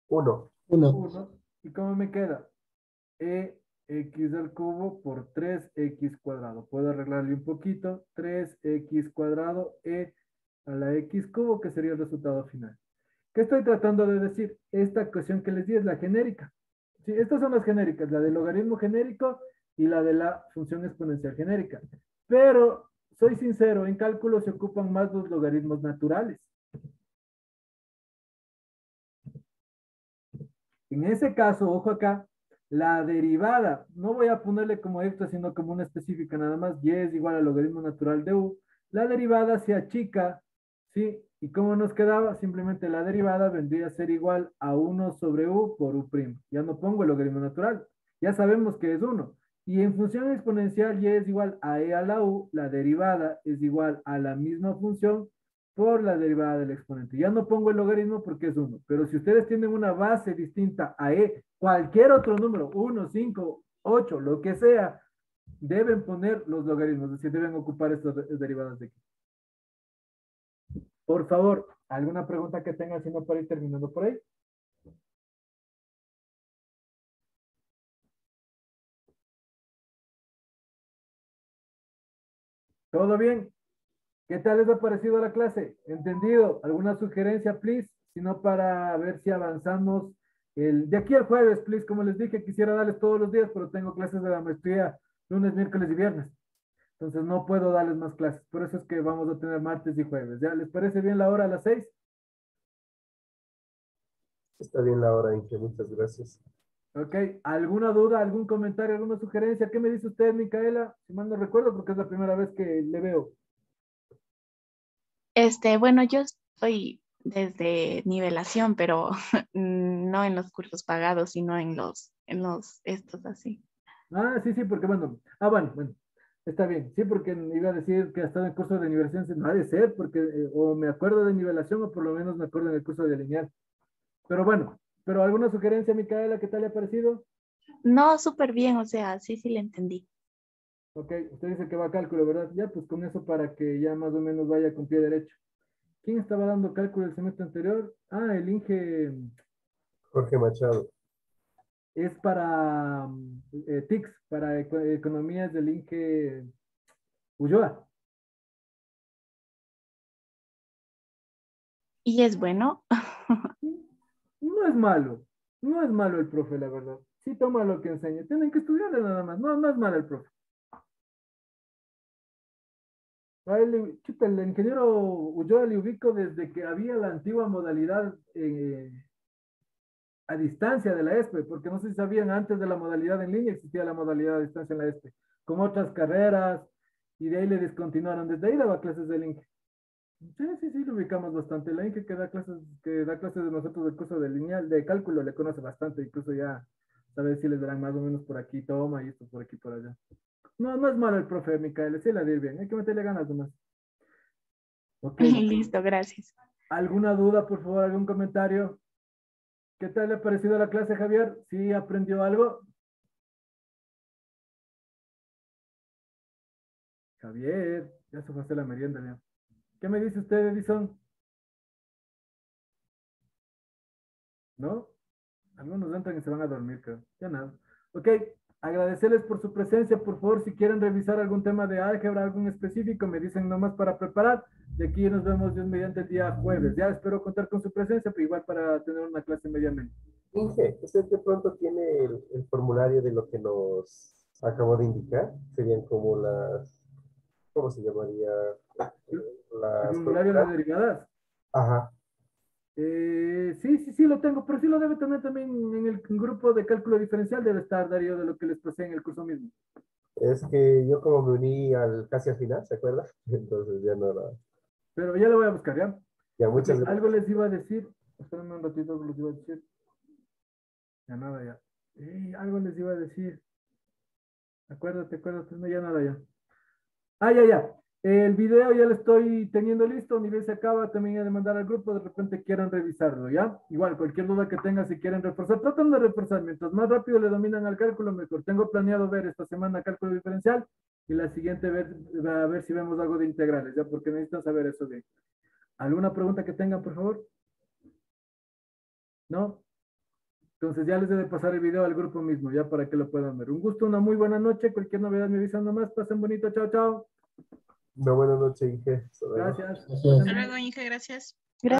1. 1. 1? ¿Y cómo me queda? E x al cubo por 3x cuadrado. Puedo arreglarle un poquito. 3x cuadrado e a la x cubo, que sería el resultado final. ¿Qué estoy tratando de decir? Esta ecuación que les di es la genérica. Sí, estas son las genéricas, la del logaritmo genérico y la de la función exponencial genérica. Pero, soy sincero, en cálculo se ocupan más los logaritmos naturales. En ese caso, ojo acá, la derivada, no voy a ponerle como extra, sino como una específica nada más, y es igual al logaritmo natural de u. La derivada se achica, ¿sí? ¿Y cómo nos quedaba? Simplemente la derivada vendría a ser igual a 1 sobre u por u'. Ya no pongo el logaritmo natural, ya sabemos que es 1. Y en función exponencial y es igual a e a la u, la derivada es igual a la misma función por la derivada del exponente. Ya no pongo el logaritmo porque es 1, pero si ustedes tienen una base distinta a e, cualquier otro número, 1, 5, 8, lo que sea, deben poner los logaritmos, es decir, deben ocupar estas derivadas de aquí. Por favor, ¿alguna pregunta que tengan, sino para ir terminando por ahí? ¿Todo bien? ¿Qué tal les ha parecido la clase? ¿Entendido? ¿Alguna sugerencia, please? Si no, para ver si avanzamos de aquí al jueves, please. Como les dije, quisiera darles todos los días, pero tengo clases de la maestría lunes, miércoles y viernes. Entonces no puedo darles más clases. Por eso es que vamos a tener martes y jueves. ¿Ya les parece bien la hora a las 6? Está bien la hora, Inge, muchas gracias. Ok. ¿Alguna duda, algún comentario, alguna sugerencia? ¿Qué me dice usted, Micaela? Si mal no recuerdo, porque es la primera vez que le veo. Bueno, yo estoy desde nivelación, pero no en los cursos pagados, sino en los estos así. Ah, sí, sí, porque bueno. Ah, bueno. Está bien. Sí, porque iba a decir que hasta en el curso de nivelación no ha de ser, porque o me acuerdo de nivelación o por lo menos me acuerdo en el curso de lineal. Pero bueno, ¿pero alguna sugerencia, Micaela? ¿Qué tal le ha parecido? No, súper bien, o sea, sí, sí le entendí. Ok, usted dice que va a cálculo, ¿verdad? Ya, pues con eso para que ya más o menos vaya con pie derecho. ¿Quién estaba dando cálculo el semestre anterior? Ah, el Inge Jorge Machado. es para TICS, para economías del Inge Ulloa. Y es bueno. No es malo, no es malo el profe, la verdad. Sí toma lo que enseña. Tienen que estudiarle nada más. No, no es malo el profe. A él, chuta, el ingeniero Ulloa le ubico desde que había la antigua modalidad a distancia de la ESPE, porque no sé si sabían, antes de la modalidad en línea existía la modalidad a distancia en la ESPE, con otras carreras, y de ahí le descontinuaron. Desde ahí daba clases del Inge. Sí, sí, sí, lo ubicamos bastante. La Inge que da clases de nosotros del curso de lineal, de cálculo, le conoce bastante, incluso ya sabe si les darán más o menos por aquí, toma, y esto por aquí, por allá. No, no es malo el profe, Micael, sí la dir bien, hay que meterle ganas nomás. Ok, Listo, gracias. ¿alguna duda, por favor, algún comentario? ¿Qué tal le ha parecido la clase, Javier? ¿Sí aprendió algo? Javier, ya se fue a hacer la merienda, ya. ¿Qué me dice usted, Edison? ¿No? Algunos entran y se van a dormir, creo. Ya nada. Ok, agradecerles por su presencia. Por favor, si quieren revisar algún tema de álgebra, algún específico, me dicen nomás para preparar. De aquí nos vemos Dios mediante el día jueves. Ya espero contar con su presencia, pero igual para tener una clase mediamente. Inge, ¿usted de pronto tiene el formulario de lo que nos acabó de indicar? Serían como las, ¿cómo se llamaría? El Las formulario de fórmulas. derivadas. Ajá. Sí, sí, sí, lo tengo, pero sí lo debe tener también en el grupo de cálculo diferencial. Debe estar, Darío, de lo que les pasé en el curso mismo. Es que yo como me uní casi al final, ¿se acuerda? Entonces ya no la... Pero ya lo voy a buscar, ¿ya? Ya, Ok, muchas algo gracias. les iba a decir. Espérenme un ratito que les iba a decir. Ya nada, ya. Algo les iba a decir. Acuérdate, acuérdate, no, ya nada, ya. Ah, ya, ya. El video ya lo estoy teniendo listo, nivel se acaba, también he de mandar al grupo, de repente quieran revisarlo, ¿ya? Igual, cualquier duda que tengan, si quieren reforzar, tratan de reforzar, mientras más rápido le dominan al cálculo, mejor. Tengo planeado ver esta semana cálculo diferencial y la siguiente a ver si vemos algo de integrales, ¿ya? Porque necesitan saber eso bien. ¿Alguna pregunta que tengan, por favor? ¿No? Entonces ya les he de pasar el video al grupo mismo, ya para que lo puedan ver. Un gusto, una muy buena noche, cualquier novedad me avisan nomás, pasen bonito, chao, chao. Una buena noche, Inge. Hasta luego. Gracias. Gracias. Hasta Pasen luego, Inge, gracias.